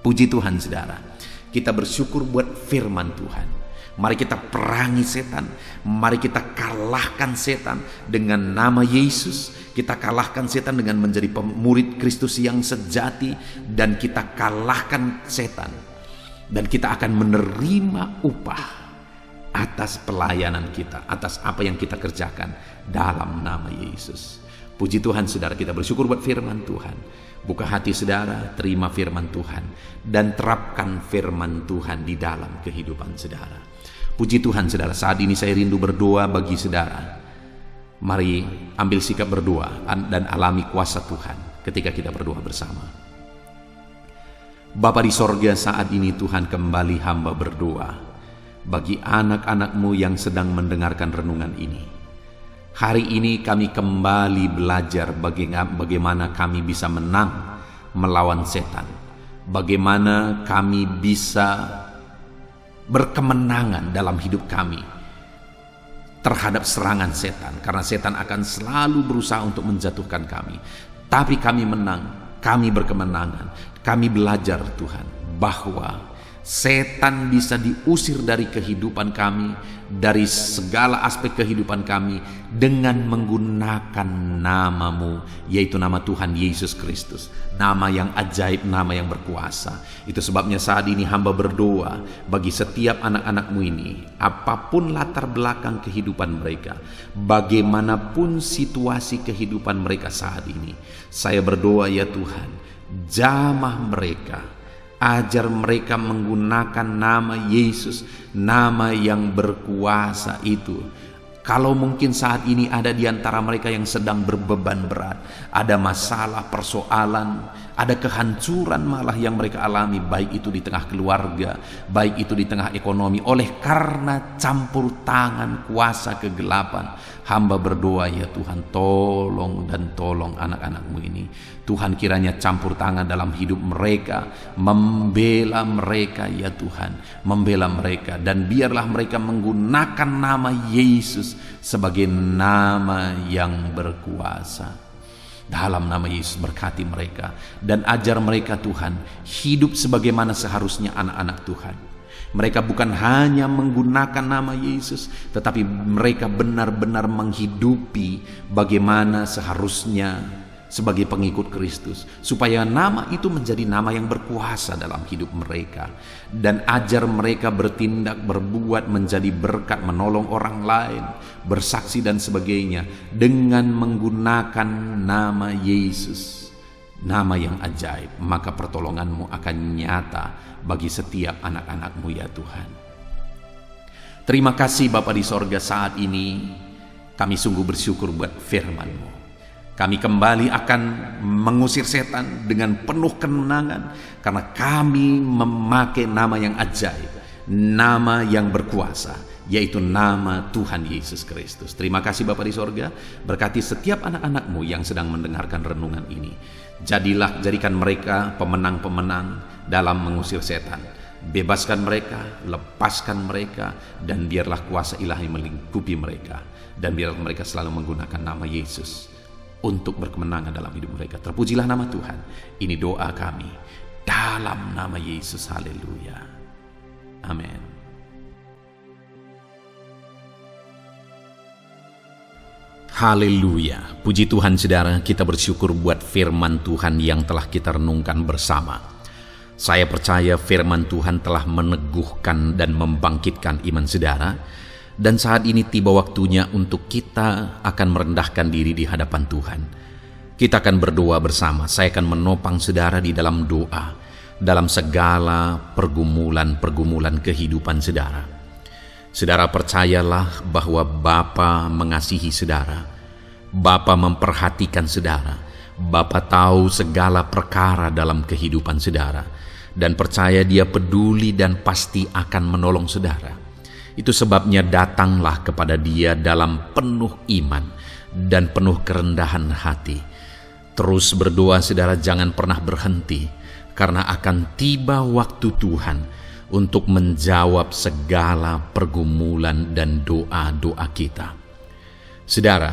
Puji Tuhan saudara, kita bersyukur buat firman Tuhan. Mari kita perangi setan, mari kita kalahkan setan dengan nama Yesus. Kita kalahkan setan dengan menjadi murid Kristus yang sejati, dan kita kalahkan setan, dan kita akan menerima upah atas pelayanan kita, atas apa yang kita kerjakan dalam nama Yesus. Puji Tuhan saudara, kita bersyukur buat firman Tuhan. Buka hati saudara, terima firman Tuhan, dan terapkan firman Tuhan di dalam kehidupan saudara. Puji Tuhan saudara, saat ini saya rindu berdoa bagi saudara. Mari ambil sikap berdoa dan alami kuasa Tuhan ketika kita berdoa bersama. Bapa di sorga, saat ini Tuhan kembali hamba berdoa bagi anak-anak-Mu yang sedang mendengarkan renungan ini. Hari ini kami kembali belajar bagaimana kami bisa menang melawan setan. Bagaimana kami bisa berkemenangan dalam hidup kami terhadap serangan setan. Karena setan akan selalu berusaha untuk menjatuhkan kami. Tapi kami menang, kami berkemenangan. Kami belajar Tuhan bahwa setan bisa diusir dari kehidupan kami, dari segala aspek kehidupan kami, dengan menggunakan nama-Mu, yaitu nama Tuhan Yesus Kristus. Nama yang ajaib, nama yang berkuasa. Itu sebabnya saat ini hamba berdoa bagi setiap anak-anak-Mu ini, apapun latar belakang kehidupan mereka, bagaimanapun situasi kehidupan mereka saat ini, saya berdoa ya Tuhan, jamah mereka. Ajar mereka menggunakan nama Yesus, nama yang berkuasa itu. Kalau mungkin saat ini ada di antara mereka yang sedang berbeban berat, ada masalah, persoalan, ada kehancuran malah yang mereka alami, baik itu di tengah keluarga, baik itu di tengah ekonomi, oleh karena campur tangan kuasa kegelapan. Hamba berdoa ya Tuhan, tolong dan tolong anak-anak-Mu ini. Tuhan kiranya campur tangan dalam hidup mereka, membela mereka ya Tuhan, membela mereka, dan biarlah mereka menggunakan nama Yesus sebagai nama yang berkuasa. Dalam nama Yesus berkati mereka dan ajar mereka Tuhan hidup sebagaimana seharusnya anak-anak Tuhan. Mereka bukan hanya menggunakan nama Yesus, tetapi mereka benar-benar menghidupi bagaimana seharusnya sebagai pengikut Kristus, supaya nama itu menjadi nama yang berkuasa dalam hidup mereka. Dan ajar mereka bertindak, berbuat, menjadi berkat, menolong orang lain, bersaksi dan sebagainya, dengan menggunakan nama Yesus, nama yang ajaib. Maka pertolongan-Mu akan nyata bagi setiap anak-anak-Mu ya Tuhan. Terima kasih Bapa di sorga, saat ini kami sungguh bersyukur buat firman-Mu. Kami kembali akan mengusir setan dengan penuh kemenangan, karena kami memakai nama yang ajaib, nama yang berkuasa, yaitu nama Tuhan Yesus Kristus. Terima kasih Bapa di sorga, berkati setiap anak-anak-Mu yang sedang mendengarkan renungan ini. Jadikan mereka pemenang-pemenang dalam mengusir setan. Bebaskan mereka, lepaskan mereka, dan biarlah kuasa ilahi melingkupi mereka, dan biarlah mereka selalu menggunakan nama Yesus untuk berkemenangan dalam hidup mereka. Terpujilah nama Tuhan. Ini doa kami dalam nama Yesus. Haleluya. Amin. Haleluya. Puji Tuhan saudara, kita bersyukur buat firman Tuhan yang telah kita renungkan bersama. Saya percaya firman Tuhan telah meneguhkan dan membangkitkan iman saudara. Dan saat ini tiba waktunya untuk kita akan merendahkan diri di hadapan Tuhan. Kita akan berdoa bersama. Saya akan menopang saudara di dalam doa, dalam segala pergumulan-pergumulan kehidupan saudara. Saudara percayalah bahwa Bapa mengasihi saudara. Bapa memperhatikan saudara. Bapa tahu segala perkara dalam kehidupan saudara. Dan percaya Dia peduli dan pasti akan menolong saudara. Itu sebabnya datanglah kepada Dia dalam penuh iman dan penuh kerendahan hati. Terus berdoa saudara, jangan pernah berhenti, karena akan tiba waktu Tuhan untuk menjawab segala pergumulan dan doa-doa kita. Saudara,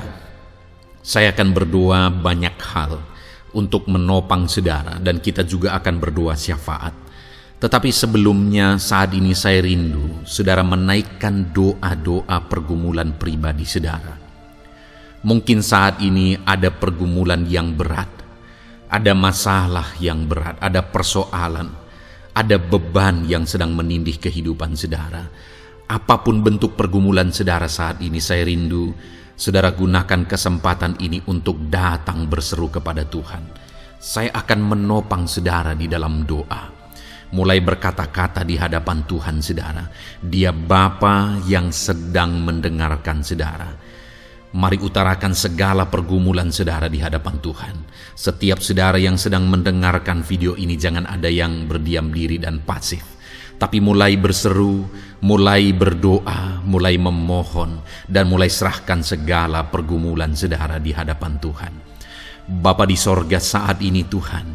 saya akan berdoa banyak hal untuk menopang saudara, dan kita juga akan berdoa syafaat. Tetapi sebelumnya saat ini saya rindu saudara menaikkan doa-doa pergumulan pribadi saudara. Mungkin saat ini ada pergumulan yang berat, ada masalah yang berat, ada persoalan, ada beban yang sedang menindih kehidupan saudara. Apapun bentuk pergumulan saudara saat ini, saya rindu saudara gunakan kesempatan ini untuk datang berseru kepada Tuhan. Saya akan menopang saudara di dalam doa. Mulai berkata-kata di hadapan Tuhan saudara. Dia Bapa yang sedang mendengarkan saudara. Mari utarakan segala pergumulan saudara di hadapan Tuhan. Setiap saudara yang sedang mendengarkan video ini, jangan ada yang berdiam diri dan pasif, tapi mulai berseru, mulai berdoa, mulai memohon, dan mulai serahkan segala pergumulan saudara di hadapan Tuhan. Bapa di sorga, saat ini Tuhan,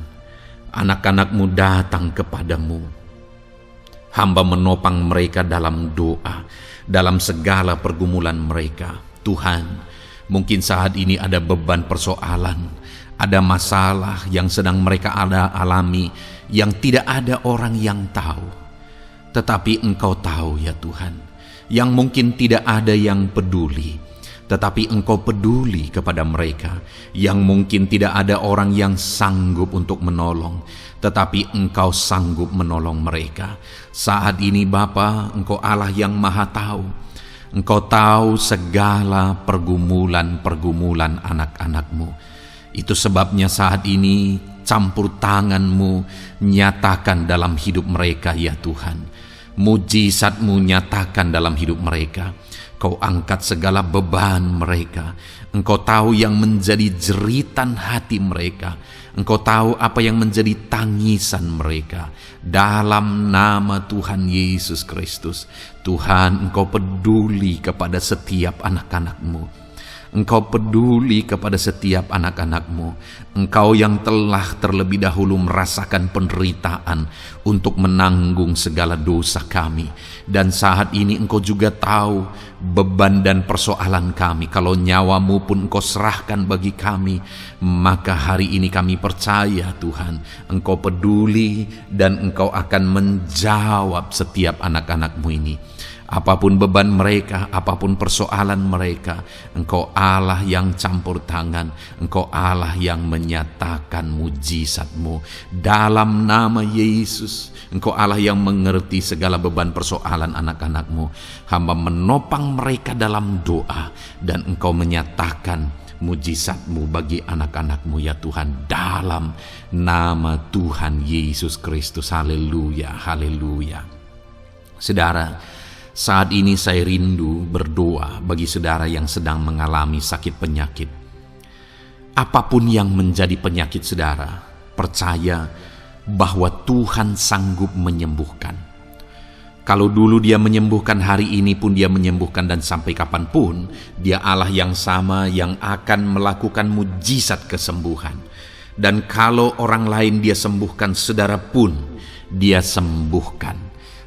anak-anak-Mu datang kepadamu. Hamba menopang mereka dalam doa, dalam segala pergumulan mereka. Tuhan, mungkin saat ini ada beban persoalan, ada masalah yang sedang mereka alami, yang tidak ada orang yang tahu. Tetapi Engkau tahu ya Tuhan, yang mungkin tidak ada yang peduli, tetapi Engkau peduli kepada mereka. Yang mungkin tidak ada orang yang sanggup untuk menolong, tetapi Engkau sanggup menolong mereka. Saat ini Bapa, Engkau Allah yang Maha Tahu. Engkau tahu segala pergumulan-pergumulan anak-anak-Mu. Itu sebabnya saat ini campur tangan-Mu nyatakan dalam hidup mereka ya Tuhan. Mujizat-Mu nyatakan dalam hidup mereka. Kau angkat segala beban mereka. Engkau tahu yang menjadi jeritan hati mereka. Engkau tahu apa yang menjadi tangisan mereka. Dalam nama Tuhan Yesus Kristus, Tuhan, Engkau peduli kepada setiap anak-anak-Mu. Engkau peduli kepada setiap anak-anak-Mu. Engkau yang telah terlebih dahulu merasakan penderitaan untuk menanggung segala dosa kami. Dan saat ini Engkau juga tahu beban dan persoalan kami. Kalau nyawa-Mu pun Engkau serahkan bagi kami, maka hari ini kami percaya Tuhan, Engkau peduli dan Engkau akan menjawab setiap anak-anak-Mu ini. Apapun beban mereka, apapun persoalan mereka, Engkau Allah yang campur tangan, Engkau Allah yang menyatakan mujizat-Mu. Dalam nama Yesus, Engkau Allah yang mengerti segala beban persoalan anak-anak-Mu. Hamba menopang mereka dalam doa, dan Engkau menyatakan mujizat-Mu bagi anak-anak-Mu ya Tuhan. Dalam nama Tuhan Yesus Kristus. Haleluya, haleluya. Saudara, saat ini saya rindu berdoa bagi saudara yang sedang mengalami sakit penyakit. Apapun yang menjadi penyakit saudara, percaya bahwa Tuhan sanggup menyembuhkan. Kalau dulu Dia menyembuhkan, hari ini pun Dia menyembuhkan, dan sampai kapanpun Dia Allah yang sama yang akan melakukan mujizat kesembuhan. Dan kalau orang lain Dia sembuhkan, saudara pun Dia sembuhkan.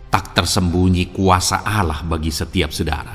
Tak tersembunyi kuasa Allah bagi setiap saudara.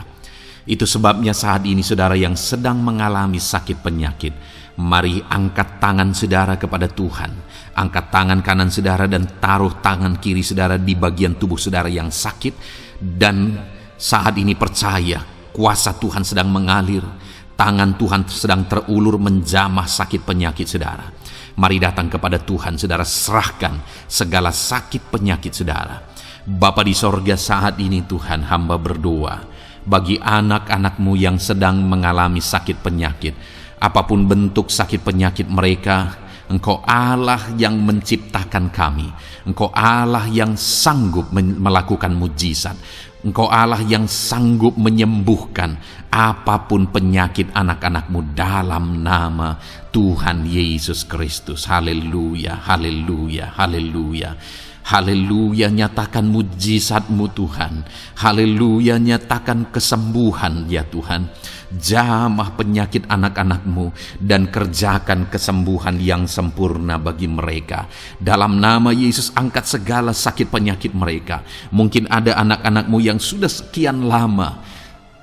Itu sebabnya saat ini saudara yang sedang mengalami sakit penyakit, mari angkat tangan saudara kepada Tuhan. Angkat tangan kanan saudara dan taruh tangan kiri saudara di bagian tubuh saudara yang sakit. Dan saat ini percaya kuasa Tuhan sedang mengalir. Tangan Tuhan sedang terulur menjamah sakit penyakit saudara. Mari datang kepada Tuhan saudara, serahkan segala sakit penyakit saudara. Bapa di sorga, saat ini Tuhan hamba berdoa bagi anak-anak-Mu yang sedang mengalami sakit penyakit. Apapun bentuk sakit penyakit mereka, Engkau Allah yang menciptakan kami. Engkau Allah yang sanggup melakukan mujizat. Engkau Allah yang sanggup menyembuhkan apapun penyakit anak-anak-Mu dalam nama Tuhan Yesus Kristus. Haleluya, haleluya, haleluya. Haleluya, nyatakan mujizat-Mu Tuhan. Haleluya, nyatakan kesembuhan ya Tuhan. Jamah penyakit anak-anak-Mu dan kerjakan kesembuhan yang sempurna bagi mereka. Dalam nama Yesus, angkat segala sakit penyakit mereka. Mungkin ada anak-anak-Mu yang sudah sekian lama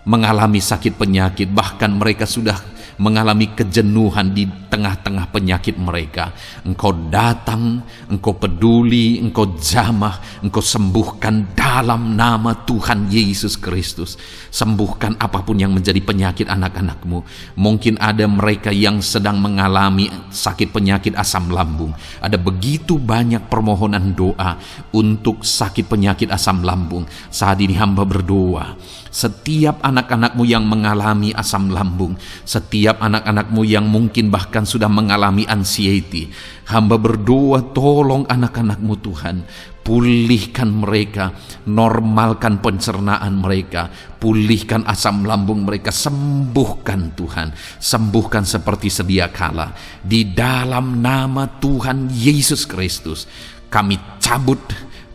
mengalami sakit penyakit, bahkan mereka sudah mengalami kejenuhan di tengah-tengah penyakit mereka. Engkau datang, Engkau peduli, Engkau jamah, Engkau sembuhkan dalam nama Tuhan Yesus Kristus. Sembuhkan apapun yang menjadi penyakit anak-anak-Mu. Mungkin ada mereka yang sedang mengalami sakit penyakit asam lambung. Ada begitu banyak permohonan doa untuk sakit penyakit asam lambung. Saat ini hamba berdoa, setiap anak-anak-Mu yang mengalami asam lambung, setiap anak-anak-Mu yang mungkin bahkan sudah mengalami anxiety, hamba berdoa, tolong anak-anak-Mu Tuhan, pulihkan mereka, normalkan pencernaan mereka, pulihkan asam lambung mereka, sembuhkan Tuhan, sembuhkan seperti sedia kala. Di dalam nama Tuhan Yesus Kristus, kami cabut,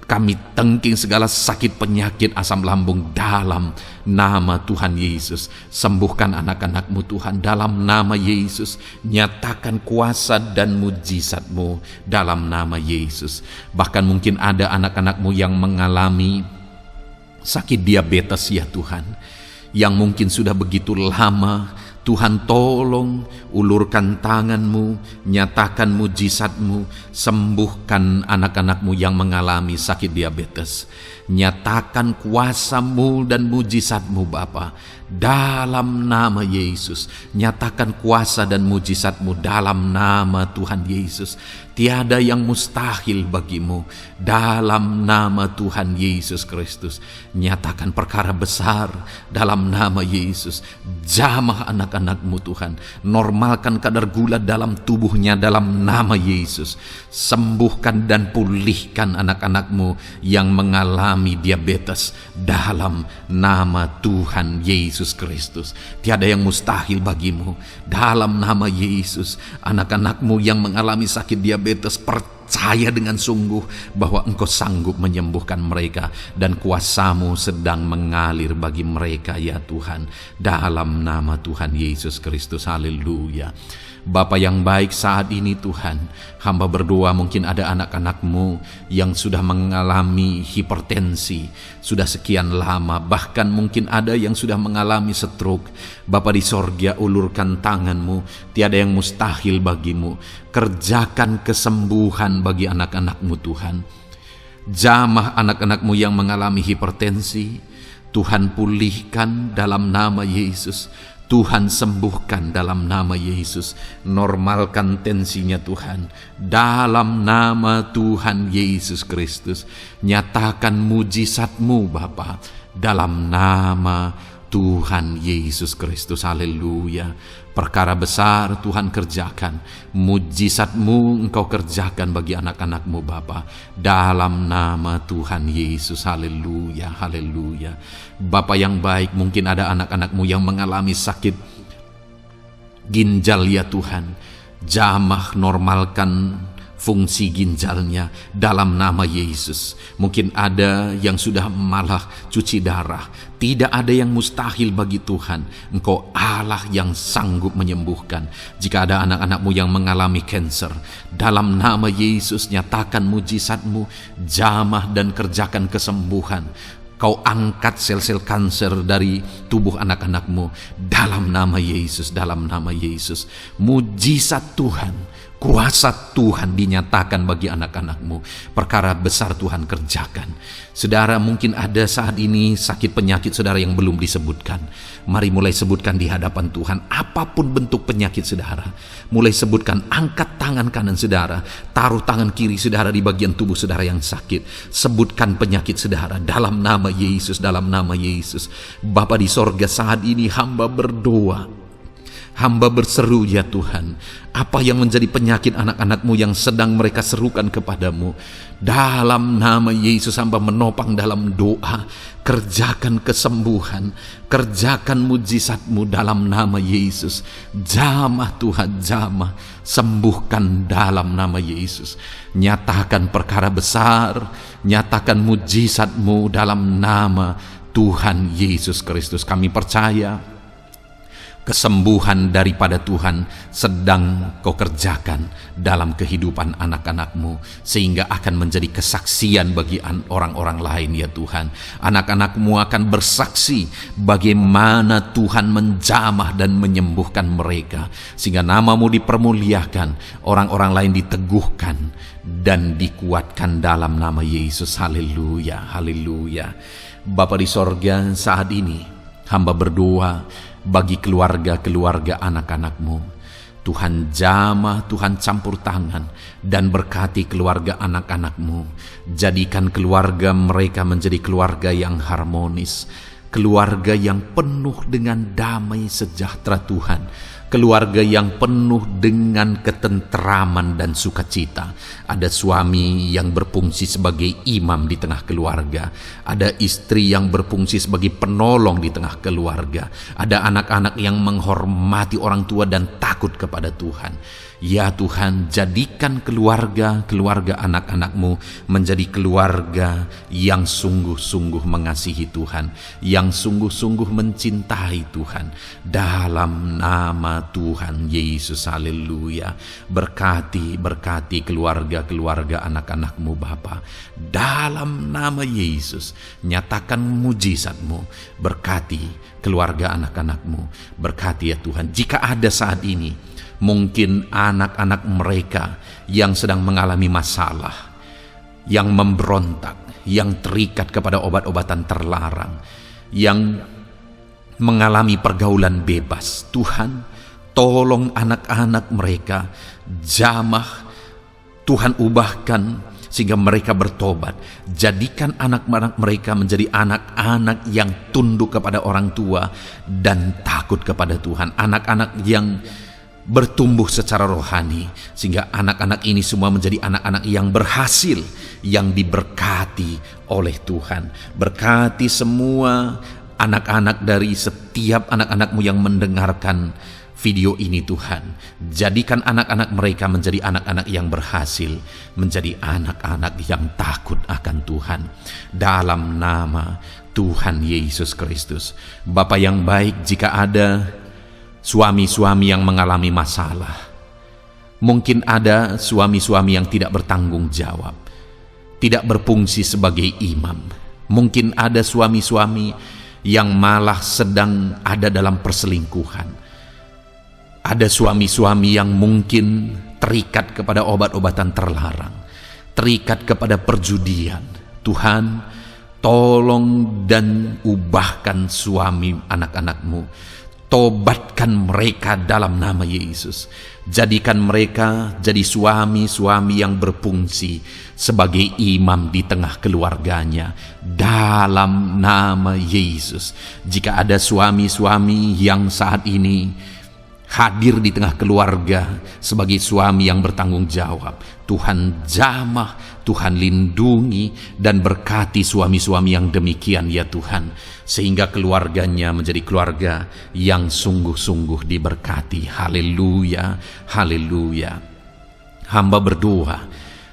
kami tengking segala sakit penyakit asam lambung dalam nama Tuhan Yesus. Sembuhkan anak-anak-Mu Tuhan dalam nama Yesus. Nyatakan kuasa dan mujizat-Mu dalam nama Yesus. Bahkan mungkin ada anak-anak-Mu yang mengalami sakit diabetes ya Tuhan, yang mungkin sudah begitu lama. Tuhan tolong, ulurkan tangan-Mu, nyatakan mujizat-Mu, sembuhkan anak-anak-Mu yang mengalami sakit diabetes. Nyatakan kuasa-Mu dan mujizat-Mu Bapa dalam nama Yesus. Nyatakan kuasa dan mujizat-Mu dalam nama Tuhan Yesus. Tiada yang mustahil bagi-Mu dalam nama Tuhan Yesus Kristus. Nyatakan perkara besar dalam nama Yesus. Jamah anak-anak-Mu Tuhan, normalkan kadar gula dalam tubuhnya dalam nama Yesus. Sembuhkan dan pulihkan anak-anak-Mu yang mengalami diabetes dalam nama Tuhan Yesus Kristus. Tiada yang mustahil bagi-Mu dalam nama Yesus. Anak-anak-Mu yang mengalami sakit diabetes, percaya dengan sungguh bahwa Engkau sanggup menyembuhkan mereka dan kuasa-Mu sedang mengalir bagi mereka ya Tuhan, dalam nama Tuhan Yesus Kristus. Haleluya. Bapa yang baik, saat ini Tuhan, hamba berdoa mungkin ada anak-anak-Mu yang sudah mengalami hipertensi, sudah sekian lama, bahkan mungkin ada yang sudah mengalami stroke. Bapa di sorga, ulurkan tangan-Mu, tiada yang mustahil bagi-Mu. Kerjakan kesembuhan bagi anak-anak-Mu Tuhan. Jamah anak-anak-Mu yang mengalami hipertensi, Tuhan pulihkan dalam nama Yesus. Tuhan sembuhkan dalam nama Yesus. Normalkan tensinya Tuhan dalam nama Tuhan Yesus Kristus. Nyatakan mujizat-Mu Bapa dalam nama Tuhan Yesus Kristus. Haleluya. Perkara besar Tuhan kerjakan, mujizat-Mu Engkau kerjakan bagi anak-anak-Mu Bapa dalam nama Tuhan Yesus. Haleluya, haleluya. Bapa yang baik, mungkin ada anak-anak-Mu yang mengalami sakit ginjal ya Tuhan. Jamah, normalkan fungsi ginjalnya dalam nama Yesus. Mungkin ada yang sudah malah cuci darah. Tidak ada yang mustahil bagi Tuhan. Engkau Allah yang sanggup menyembuhkan. Jika ada anak-anak-Mu yang mengalami kanker, dalam nama Yesus nyatakan mujizat-Mu, jamah dan kerjakan kesembuhan. Kau angkat sel-sel kanker dari tubuh anak-anak-Mu dalam nama Yesus, dalam nama Yesus. Mujizat Tuhan, kuasa Tuhan dinyatakan bagi anak-anak-Mu. Perkara besar Tuhan kerjakan. Saudara, mungkin ada saat ini sakit penyakit saudara yang belum disebutkan. Mari mulai sebutkan di hadapan Tuhan. Apapun bentuk penyakit saudara, mulai sebutkan. Angkat tangan kanan saudara, taruh tangan kiri saudara di bagian tubuh saudara yang sakit. Sebutkan penyakit saudara dalam nama Yesus, dalam nama Yesus. Bapa di sorga, saat ini hamba berdoa, hamba berseru, ya Tuhan, apa yang menjadi penyakit anak-anak-Mu yang sedang mereka serukan kepadamu, dalam nama Yesus hamba menopang dalam doa. Kerjakan kesembuhan, kerjakan mujizat-Mu dalam nama Yesus. Jamah Tuhan, jamah, sembuhkan dalam nama Yesus. Nyatakan perkara besar, nyatakan mujizat-Mu dalam nama Tuhan Yesus Kristus. Kami percaya kesembuhan daripada Tuhan sedang Kau kerjakan dalam kehidupan anak-anak-Mu, sehingga akan menjadi kesaksian bagi orang-orang lain, ya Tuhan. Anak-anak-Mu akan bersaksi bagaimana Tuhan menjamah dan menyembuhkan mereka, sehingga nama-Mu dipermuliakan, orang-orang lain diteguhkan dan dikuatkan dalam nama Yesus. Haleluya, haleluya. Bapa di sorga, saat ini hamba berdoa bagi keluarga-keluarga anak-anak-Mu. Tuhan jamah, Tuhan campur tangan dan berkati keluarga anak-anak-Mu. Jadikan keluarga mereka menjadi keluarga yang harmonis, keluarga yang penuh dengan damai sejahtera Tuhan, keluarga yang penuh dengan ketenteraman dan sukacita. Ada suami yang berfungsi sebagai imam di tengah keluarga, ada istri yang berfungsi sebagai penolong di tengah keluarga, ada anak-anak yang menghormati orang tua dan takut kepada Tuhan. Ya Tuhan, jadikan keluarga anak-anak-Mu menjadi keluarga yang sungguh-sungguh mengasihi Tuhan, yang sungguh-sungguh mencintai Tuhan, dalam nama Tuhan Yesus. Haleluya. Berkati keluarga anak-anak-Mu Bapa, dalam nama Yesus. Nyatakan mujizat-Mu, berkati keluarga anak-anak-Mu, berkati ya Tuhan. Jika ada saat ini mungkin anak-anak mereka yang sedang mengalami masalah, yang memberontak, yang terikat kepada obat-obatan terlarang, yang mengalami pergaulan bebas, Tuhan, tolong anak-anak mereka, jamah, Tuhan ubahkan sehingga mereka bertobat. Jadikan anak-anak mereka menjadi anak-anak yang tunduk kepada orang tua dan takut kepada Tuhan. Anak-anak yang bertumbuh secara rohani, sehingga anak-anak ini semua menjadi anak-anak yang berhasil, yang diberkati oleh Tuhan. Berkati semua anak-anak dari setiap anak-anak-Mu yang mendengarkan video ini Tuhan. Jadikan anak-anak mereka menjadi anak-anak yang berhasil, menjadi anak-anak yang takut akan Tuhan, dalam nama Tuhan Yesus Kristus. Bapa yang baik, jika ada suami-suami yang mengalami masalah, mungkin ada suami-suami yang tidak bertanggung jawab, tidak berfungsi sebagai imam, mungkin ada suami-suami yang malah sedang ada dalam perselingkuhan, ada suami-suami yang mungkin terikat kepada obat-obatan terlarang, terikat kepada perjudian. Tuhan, tolong dan ubahkan suami anak-anak-Mu, tobatkan mereka dalam nama Yesus. Jadikan mereka jadi suami-suami yang berfungsi sebagai imam di tengah keluarganya, dalam nama Yesus. Jika ada suami-suami yang saat ini hadir di tengah keluarga sebagai suami yang bertanggung jawab, Tuhan jamah, Tuhan lindungi dan berkati suami-suami yang demikian ya Tuhan, sehingga keluarganya menjadi keluarga yang sungguh-sungguh diberkati. Haleluya, haleluya. Hamba berdoa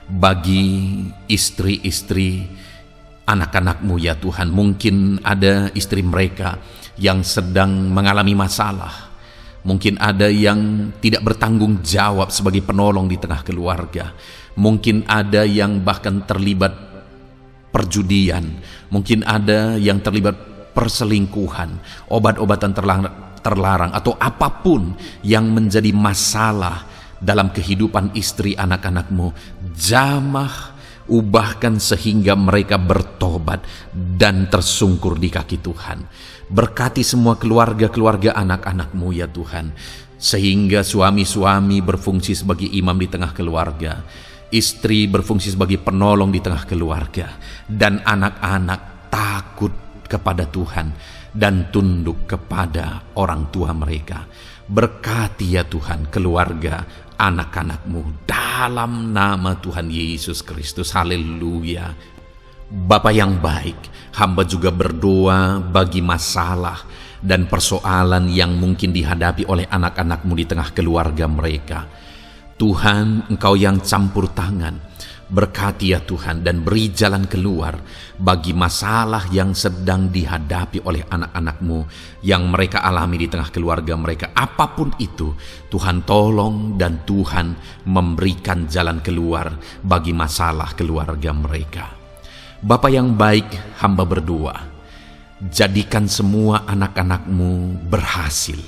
bagi istri-istri anak-anak-Mu ya Tuhan. Mungkin ada istri mereka yang sedang mengalami masalah, mungkin ada yang tidak bertanggung jawab sebagai penolong di tengah keluarga, mungkin ada yang bahkan terlibat perjudian, mungkin ada yang terlibat perselingkuhan, obat-obatan terlarang, atau apapun yang menjadi masalah dalam kehidupan istri anak-anakmu. Jamah, ubahkan sehingga mereka bertobat dan tersungkur di kaki Tuhan. Berkati semua keluarga-keluarga anak-anakmu ya Tuhan, sehingga suami-suami berfungsi sebagai imam di tengah keluarga, istri berfungsi sebagai penolong di tengah keluarga, dan anak-anak takut kepada Tuhan dan tunduk kepada orang tua mereka. Berkati ya Tuhan keluarga anak-anakmu dalam nama Tuhan Yesus Kristus. Haleluya. Bapa yang baik, hamba juga berdoa bagi masalah dan persoalan yang mungkin dihadapi oleh anak-anakmu di tengah keluarga mereka. Tuhan, Engkau yang campur tangan, berkati ya Tuhan dan beri jalan keluar bagi masalah yang sedang dihadapi oleh anak-anakmu yang mereka alami di tengah keluarga mereka. Apapun itu, Tuhan tolong dan Tuhan memberikan jalan keluar bagi masalah keluarga mereka. Bapa yang baik, hamba berdoa, jadikan semua anak-anakmu berhasil.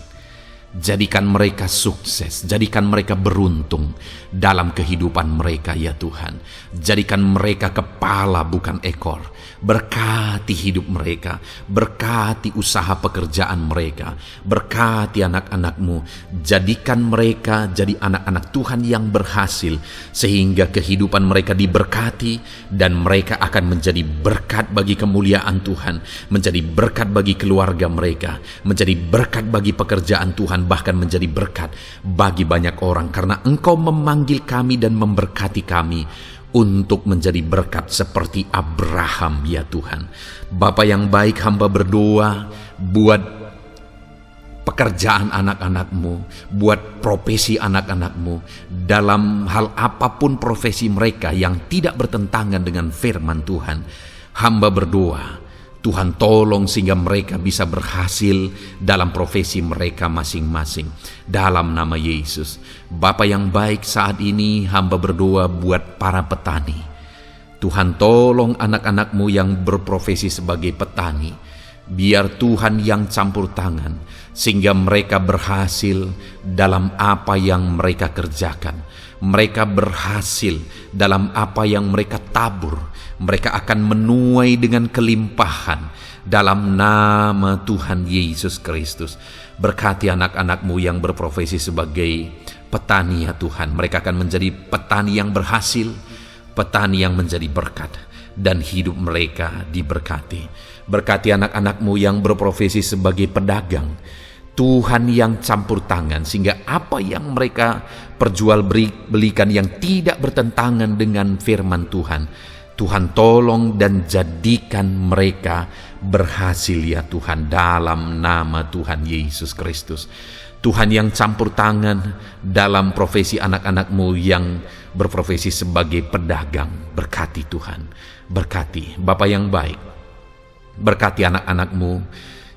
Jadikan mereka sukses, jadikan mereka beruntung dalam kehidupan mereka ya Tuhan. Jadikan mereka kepala bukan ekor. Berkati hidup mereka, berkati usaha pekerjaan mereka, berkati anak-anakmu. Jadikan mereka jadi anak-anak Tuhan yang berhasil, sehingga kehidupan mereka diberkati dan mereka akan menjadi berkat bagi kemuliaan Tuhan, menjadi berkat bagi keluarga mereka, menjadi berkat bagi pekerjaan Tuhan, bahkan menjadi berkat bagi banyak orang, karena Engkau memanggil kami dan memberkati kami untuk menjadi berkat seperti Abraham ya Tuhan. Bapa yang baik, hamba berdoa buat pekerjaan anak-anakmu, buat profesi anak-anakmu, dalam hal apapun profesi mereka yang tidak bertentangan dengan firman Tuhan. Hamba berdoa Tuhan tolong sehingga mereka bisa berhasil dalam profesi mereka masing-masing. Dalam nama Yesus. Bapa yang baik, saat ini hamba berdoa buat para petani. Tuhan tolong anak-anakmu yang berprofesi sebagai petani. Biar Tuhan yang campur tangan sehingga mereka berhasil dalam apa yang mereka kerjakan. Mereka berhasil dalam apa yang mereka tabur. Mereka akan menuai dengan kelimpahan dalam nama Tuhan Yesus Kristus. Berkati anak-anakmu yang berprofesi sebagai petani ya Tuhan. Mereka akan menjadi petani yang berhasil, petani yang menjadi berkat, dan hidup mereka diberkati. Berkati anak-anakmu yang berprofesi sebagai pedagang. Tuhan yang campur tangan sehingga apa yang mereka perjualbelikan yang tidak bertentangan dengan firman Tuhan, Tuhan tolong dan jadikan mereka berhasil ya Tuhan, dalam nama Tuhan Yesus Kristus. Tuhan yang campur tangan dalam profesi anak-anakmu yang berprofesi sebagai pedagang. Berkati Tuhan, berkati Bapa yang baik. Berkati anak-anakmu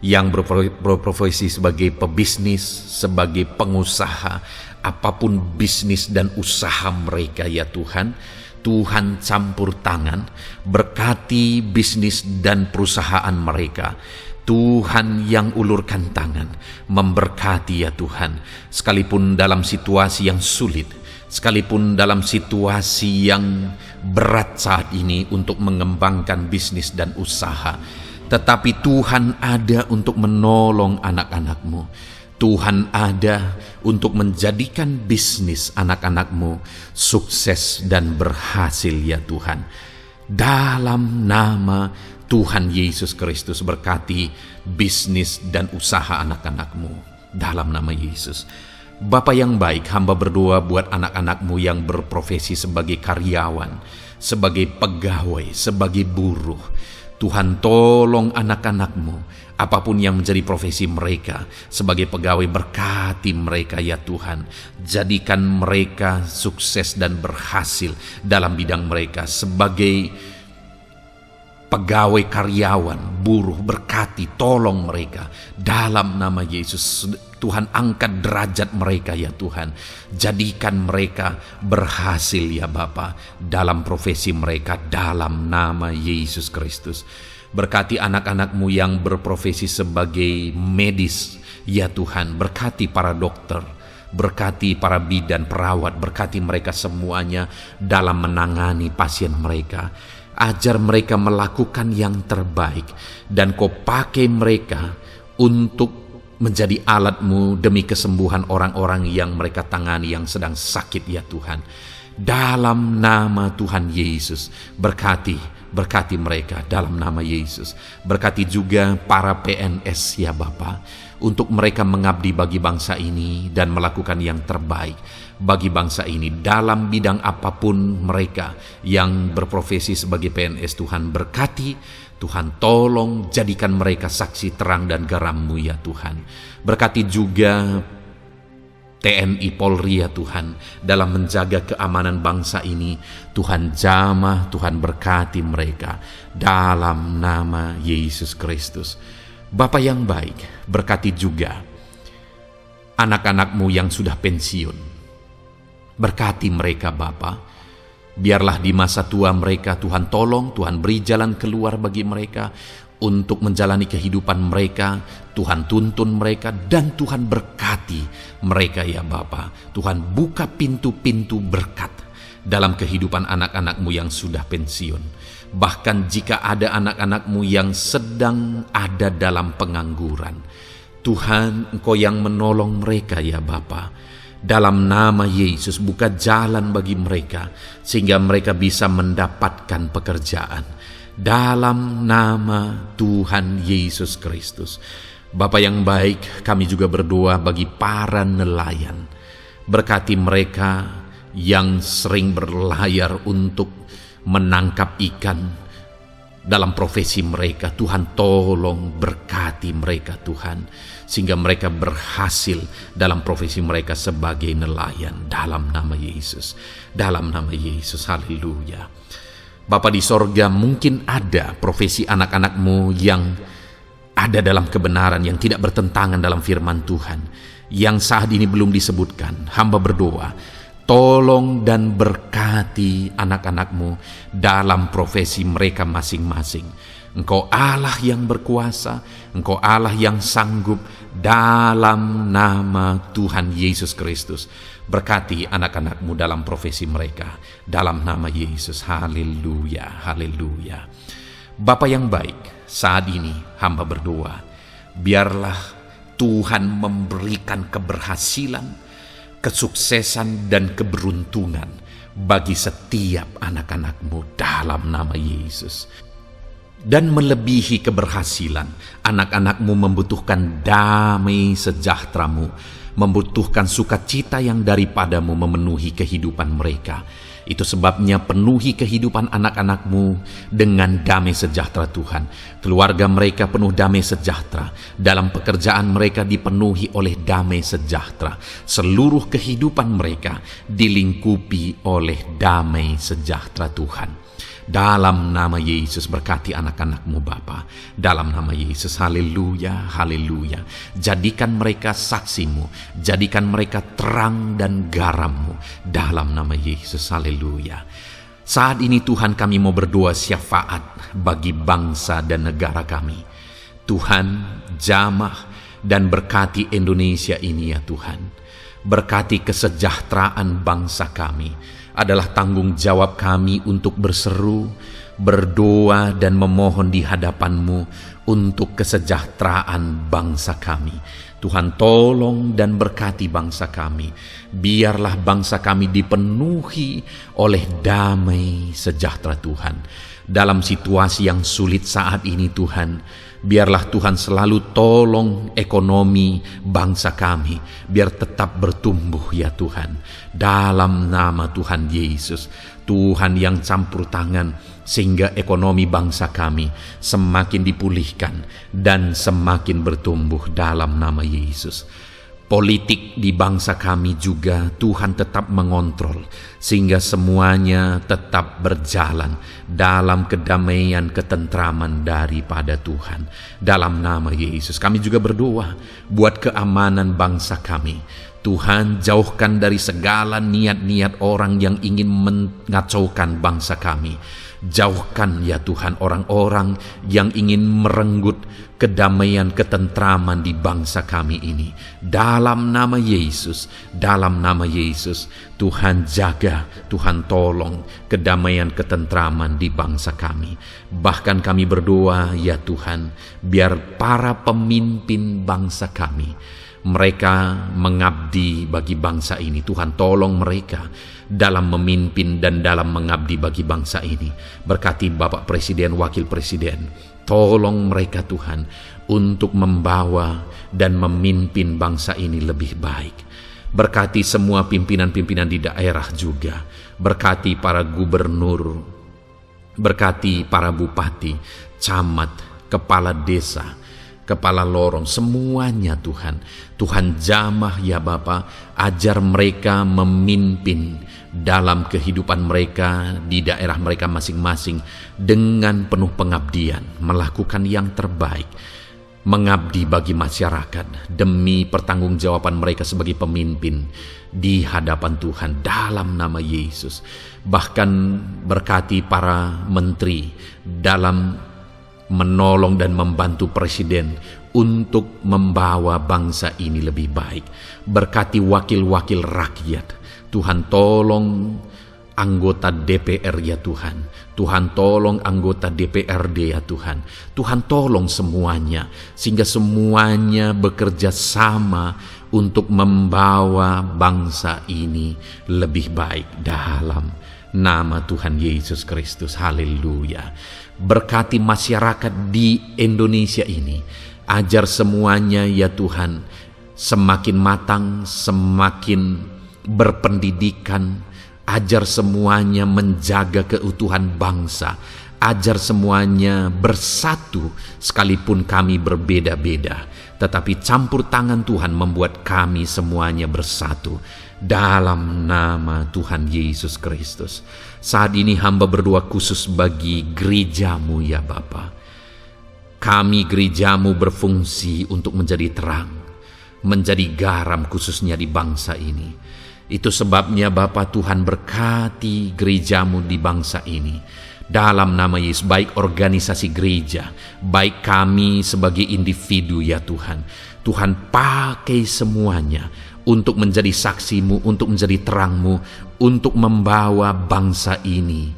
yang berprofesi sebagai pebisnis, sebagai pengusaha, apapun bisnis dan usaha mereka ya Tuhan. Tuhan campur tangan, berkati bisnis dan perusahaan mereka. Tuhan yang ulurkan tangan, memberkati ya Tuhan. Sekalipun dalam situasi yang sulit, sekalipun dalam situasi yang berat saat ini untuk mengembangkan bisnis dan usaha, tetapi Tuhan ada untuk menolong anak-anakmu. Tuhan ada untuk menjadikan bisnis anak-anakmu sukses dan berhasil ya Tuhan. Dalam nama Tuhan Yesus Kristus, berkati bisnis dan usaha anak-anakmu. Dalam nama Yesus. Bapa yang baik, hamba berdoa buat anak-anakmu yang berprofesi sebagai karyawan, sebagai pegawai, sebagai buruh. Tuhan tolong anak-anakmu, apapun yang menjadi profesi mereka, sebagai pegawai berkati mereka ya Tuhan. Jadikan mereka sukses dan berhasil dalam bidang mereka. Sebagai pegawai karyawan, buruh, berkati, tolong mereka. Dalam nama Yesus, Tuhan angkat derajat mereka ya Tuhan. Jadikan mereka berhasil ya Bapa dalam profesi mereka, dalam nama Yesus Kristus. Berkati anak-anakmu yang berprofesi sebagai medis ya Tuhan. Berkati para dokter, Berkati para bidan, perawat, berkati mereka semuanya dalam menangani pasien mereka. Ajar mereka melakukan yang terbaik, dan Kau pakai mereka untuk menjadi alat-Mu demi kesembuhan orang-orang yang mereka tangani yang sedang sakit ya Tuhan. Dalam nama Tuhan Yesus, berkati mereka dalam nama Yesus. Berkati juga para PNS ya Bapa, untuk mereka mengabdi bagi bangsa ini dan melakukan yang terbaik bagi bangsa ini dalam bidang apapun mereka yang berprofesi sebagai PNS. Tuhan berkati, Tuhan tolong jadikan mereka saksi terang dan garam-Mu ya Tuhan. Berkati juga TNI Polri ya Tuhan dalam menjaga keamanan bangsa ini. Tuhan jamah, Tuhan berkati mereka dalam nama Yesus Kristus. Bapa yang baik, berkati juga anak-anak-Mu yang sudah pensiun. Berkati mereka Bapa. Biarlah di masa tua mereka Tuhan tolong, Tuhan beri jalan keluar bagi mereka untuk menjalani kehidupan mereka. Tuhan tuntun mereka dan Tuhan berkati mereka ya Bapa. Tuhan buka pintu-pintu berkat dalam kehidupan anak-anak-Mu yang sudah pensiun. Bahkan jika ada anak-anak-Mu yang sedang ada dalam pengangguran, Tuhan Engkau yang menolong mereka ya Bapa. Dalam nama Yesus buka jalan bagi mereka sehingga mereka bisa mendapatkan pekerjaan. Dalam nama Tuhan Yesus Kristus. Bapa yang baik, kami juga berdoa bagi para nelayan. Berkati mereka yang sering berlayar untuk menangkap ikan dalam profesi mereka. Tuhan tolong berkati mereka Tuhan, sehingga mereka berhasil dalam profesi mereka sebagai nelayan. Dalam nama Yesus, dalam nama Yesus, haleluya. Bapa di sorga, mungkin ada profesi anak-anak-Mu yang ada dalam kebenaran, yang tidak bertentangan dalam firman Tuhan, yang saat ini belum disebutkan. Hamba berdoa, tolong dan berkati anak-anak-Mu dalam profesi mereka masing-masing. Engkau Allah yang berkuasa, Engkau Allah yang sanggup, dalam nama Tuhan Yesus Kristus. Berkati anak-anak-Mu dalam profesi mereka, dalam nama Yesus. Haleluya, haleluya. Bapa yang baik, saat ini hamba berdoa, biarlah Tuhan memberikan keberhasilan, kesuksesan dan keberuntungan bagi setiap anak-anak-Mu dalam nama Yesus. Dan melebihi keberhasilan, anak-anak-Mu membutuhkan damai sejahtera-Mu, membutuhkan sukacita yang daripada-Mu memenuhi kehidupan mereka. Itu sebabnya penuhi kehidupan anak-anak-Mu dengan damai sejahtera Tuhan. Keluarga mereka penuh damai sejahtera. Dalam pekerjaan mereka dipenuhi oleh damai sejahtera. Seluruh kehidupan mereka dilingkupi oleh damai sejahtera Tuhan. Dalam nama Yesus, berkati anak-anak-Mu Bapa. Dalam nama Yesus, haleluya, haleluya. Jadikan mereka saksi-Mu, jadikan mereka terang dan garam-Mu. Dalam nama Yesus, haleluya. Saat ini Tuhan, kami mau berdoa syafaat bagi bangsa dan negara kami. Tuhan, jamah dan berkati Indonesia ini ya Tuhan. Berkati kesejahteraan bangsa kami. Adalah tanggung jawab kami untuk berseru, berdoa dan memohon di hadapan-Mu untuk kesejahteraan bangsa kami. Tuhan tolong dan berkati bangsa kami. Biarlah bangsa kami dipenuhi oleh damai sejahtera Tuhan. Dalam situasi yang sulit saat ini Tuhan, biarlah Tuhan selalu tolong ekonomi bangsa kami, biar tetap bertumbuh ya Tuhan. Dalam nama Tuhan Yesus, Tuhan yang campur tangan, sehingga ekonomi bangsa kami semakin dipulihkan dan semakin bertumbuh dalam nama Yesus. Politik di bangsa kami juga Tuhan tetap mengontrol, sehingga semuanya tetap berjalan dalam kedamaian, ketentraman daripada Tuhan. Dalam nama Yesus kami juga berdoa buat keamanan bangsa kami. Tuhan, jauhkan dari segala niat-niat orang yang ingin mengacaukan bangsa kami. Jauhkan ya Tuhan orang-orang yang ingin merenggut kedamaian, ketentraman di bangsa kami ini. Dalam nama Yesus, dalam nama Yesus, Tuhan jaga, Tuhan tolong kedamaian, ketentraman di bangsa kami. Bahkan kami berdoa ya Tuhan, biar para pemimpin bangsa kami, mereka mengabdi bagi bangsa ini. Tuhan tolong mereka dalam memimpin dan dalam mengabdi bagi bangsa ini. Berkati Bapak Presiden, Wakil Presiden, tolong mereka Tuhan untuk membawa dan memimpin bangsa ini lebih baik. Berkati semua pimpinan-pimpinan di daerah juga. Berkati para gubernur, berkati para bupati, camat, kepala desa, kepala lorong, semuanya Tuhan. Tuhan jamah ya Bapa, ajar mereka memimpin dalam kehidupan mereka di daerah mereka masing-masing dengan penuh pengabdian, melakukan yang terbaik, mengabdi bagi masyarakat demi pertanggungjawaban mereka sebagai pemimpin di hadapan Tuhan dalam nama Yesus. Bahkan berkati para menteri dalam menolong dan membantu presiden untuk membawa bangsa ini lebih baik. Berkati wakil-wakil rakyat. Tuhan tolong anggota DPR ya Tuhan. Tuhan tolong anggota DPRD ya Tuhan. Tuhan tolong semuanya, sehingga semuanya bekerja sama untuk membawa bangsa ini lebih baik dalam nama Tuhan Yesus Kristus. Haleluya. Berkati masyarakat di Indonesia ini, ajar semuanya ya Tuhan semakin matang, semakin berpendidikan. Ajar semuanya menjaga keutuhan bangsa. Ajar semuanya bersatu, sekalipun kami berbeda-beda, tetapi campur tangan Tuhan membuat kami semuanya bersatu dalam nama Tuhan Yesus Kristus. Saat ini hamba berdoa khusus bagi gerejamu ya Bapa. Kami gerejamu berfungsi untuk menjadi terang, menjadi garam khususnya di bangsa ini. Itu sebabnya Bapa, Tuhan berkati gerejamu di bangsa ini. Dalam nama Yesus, baik organisasi gereja, baik kami sebagai individu ya Tuhan. Tuhan pakai semuanya untuk menjadi saksimu, untuk menjadi terangmu, untuk membawa bangsa ini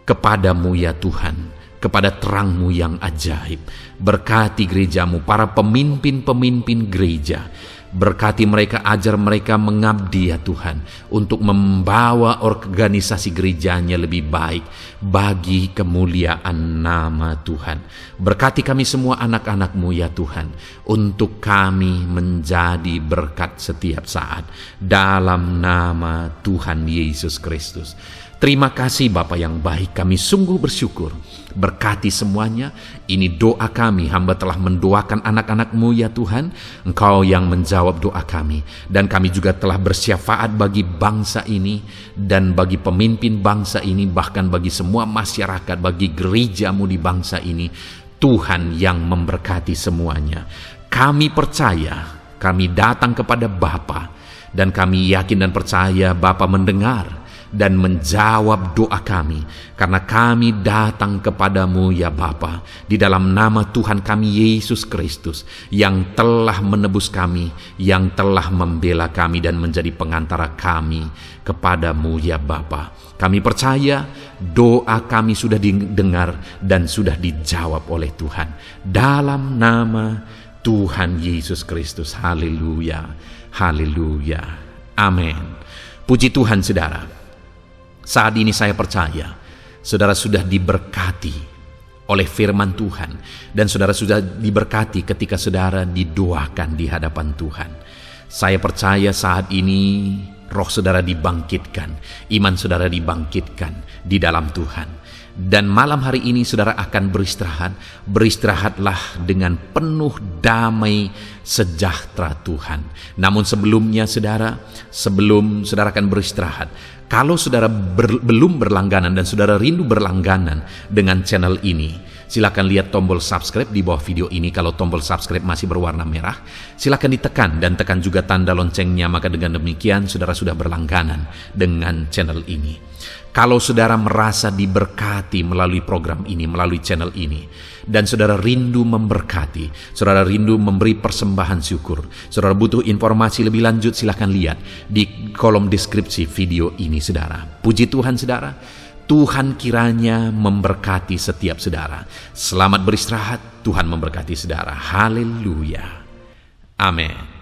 kepadamu ya Tuhan, kepada terangmu yang ajaib. Berkati gerejamu, para pemimpin-pemimpin gereja. Berkati mereka, ajar mereka mengabdi ya Tuhan, untuk membawa organisasi gerejanya lebih baik bagi kemuliaan nama Tuhan. Berkati kami semua anak-anak-Mu ya Tuhan, untuk kami menjadi berkat setiap saat dalam nama Tuhan Yesus Kristus. Terima kasih Bapa yang baik, kami sungguh bersyukur. Berkati semuanya. Ini doa kami, hamba telah mendoakan anak-anak-Mu ya Tuhan. Engkau yang menjawab doa kami. Dan kami juga telah bersyafaat bagi bangsa ini, dan bagi pemimpin bangsa ini, bahkan bagi semua masyarakat, bagi gereja-Mu di bangsa ini. Tuhan yang memberkati semuanya. Kami percaya, kami datang kepada Bapa, dan kami yakin dan percaya Bapa mendengar dan menjawab doa kami, karena kami datang kepadamu ya Bapa, di dalam nama Tuhan kami Yesus Kristus, yang telah menebus kami, yang telah membela kami dan menjadi pengantara kami kepadamu ya Bapa. Kami percaya doa kami sudah didengar dan sudah dijawab oleh Tuhan, dalam nama Tuhan Yesus Kristus. Haleluya, haleluya, amin. Puji Tuhan saudara. Saat ini saya percaya saudara sudah diberkati oleh firman Tuhan, dan saudara sudah diberkati ketika saudara didoakan di hadapan Tuhan. Saya percaya saat ini roh saudara dibangkitkan, iman saudara dibangkitkan di dalam Tuhan. Dan malam hari ini saudara akan beristirahat. Beristirahatlah dengan penuh damai sejahtera Tuhan. Namun sebelumnya saudara, sebelum saudara akan beristirahat, kalau saudara belum berlangganan dan saudara rindu berlangganan dengan channel ini, Silakan lihat tombol subscribe di bawah video ini. Kalau tombol subscribe masih berwarna merah, silakan ditekan dan tekan juga tanda loncengnya. Maka dengan demikian saudara sudah berlangganan dengan channel ini. Kalau saudara merasa diberkati melalui program ini, melalui channel ini, dan saudara rindu memberkati, saudara rindu memberi persembahan syukur, saudara butuh informasi lebih lanjut, silakan lihat di kolom deskripsi video ini saudara. Puji Tuhan saudara. Tuhan kiranya memberkati setiap saudara. Selamat beristirahat, Tuhan memberkati saudara. Haleluya. Amin.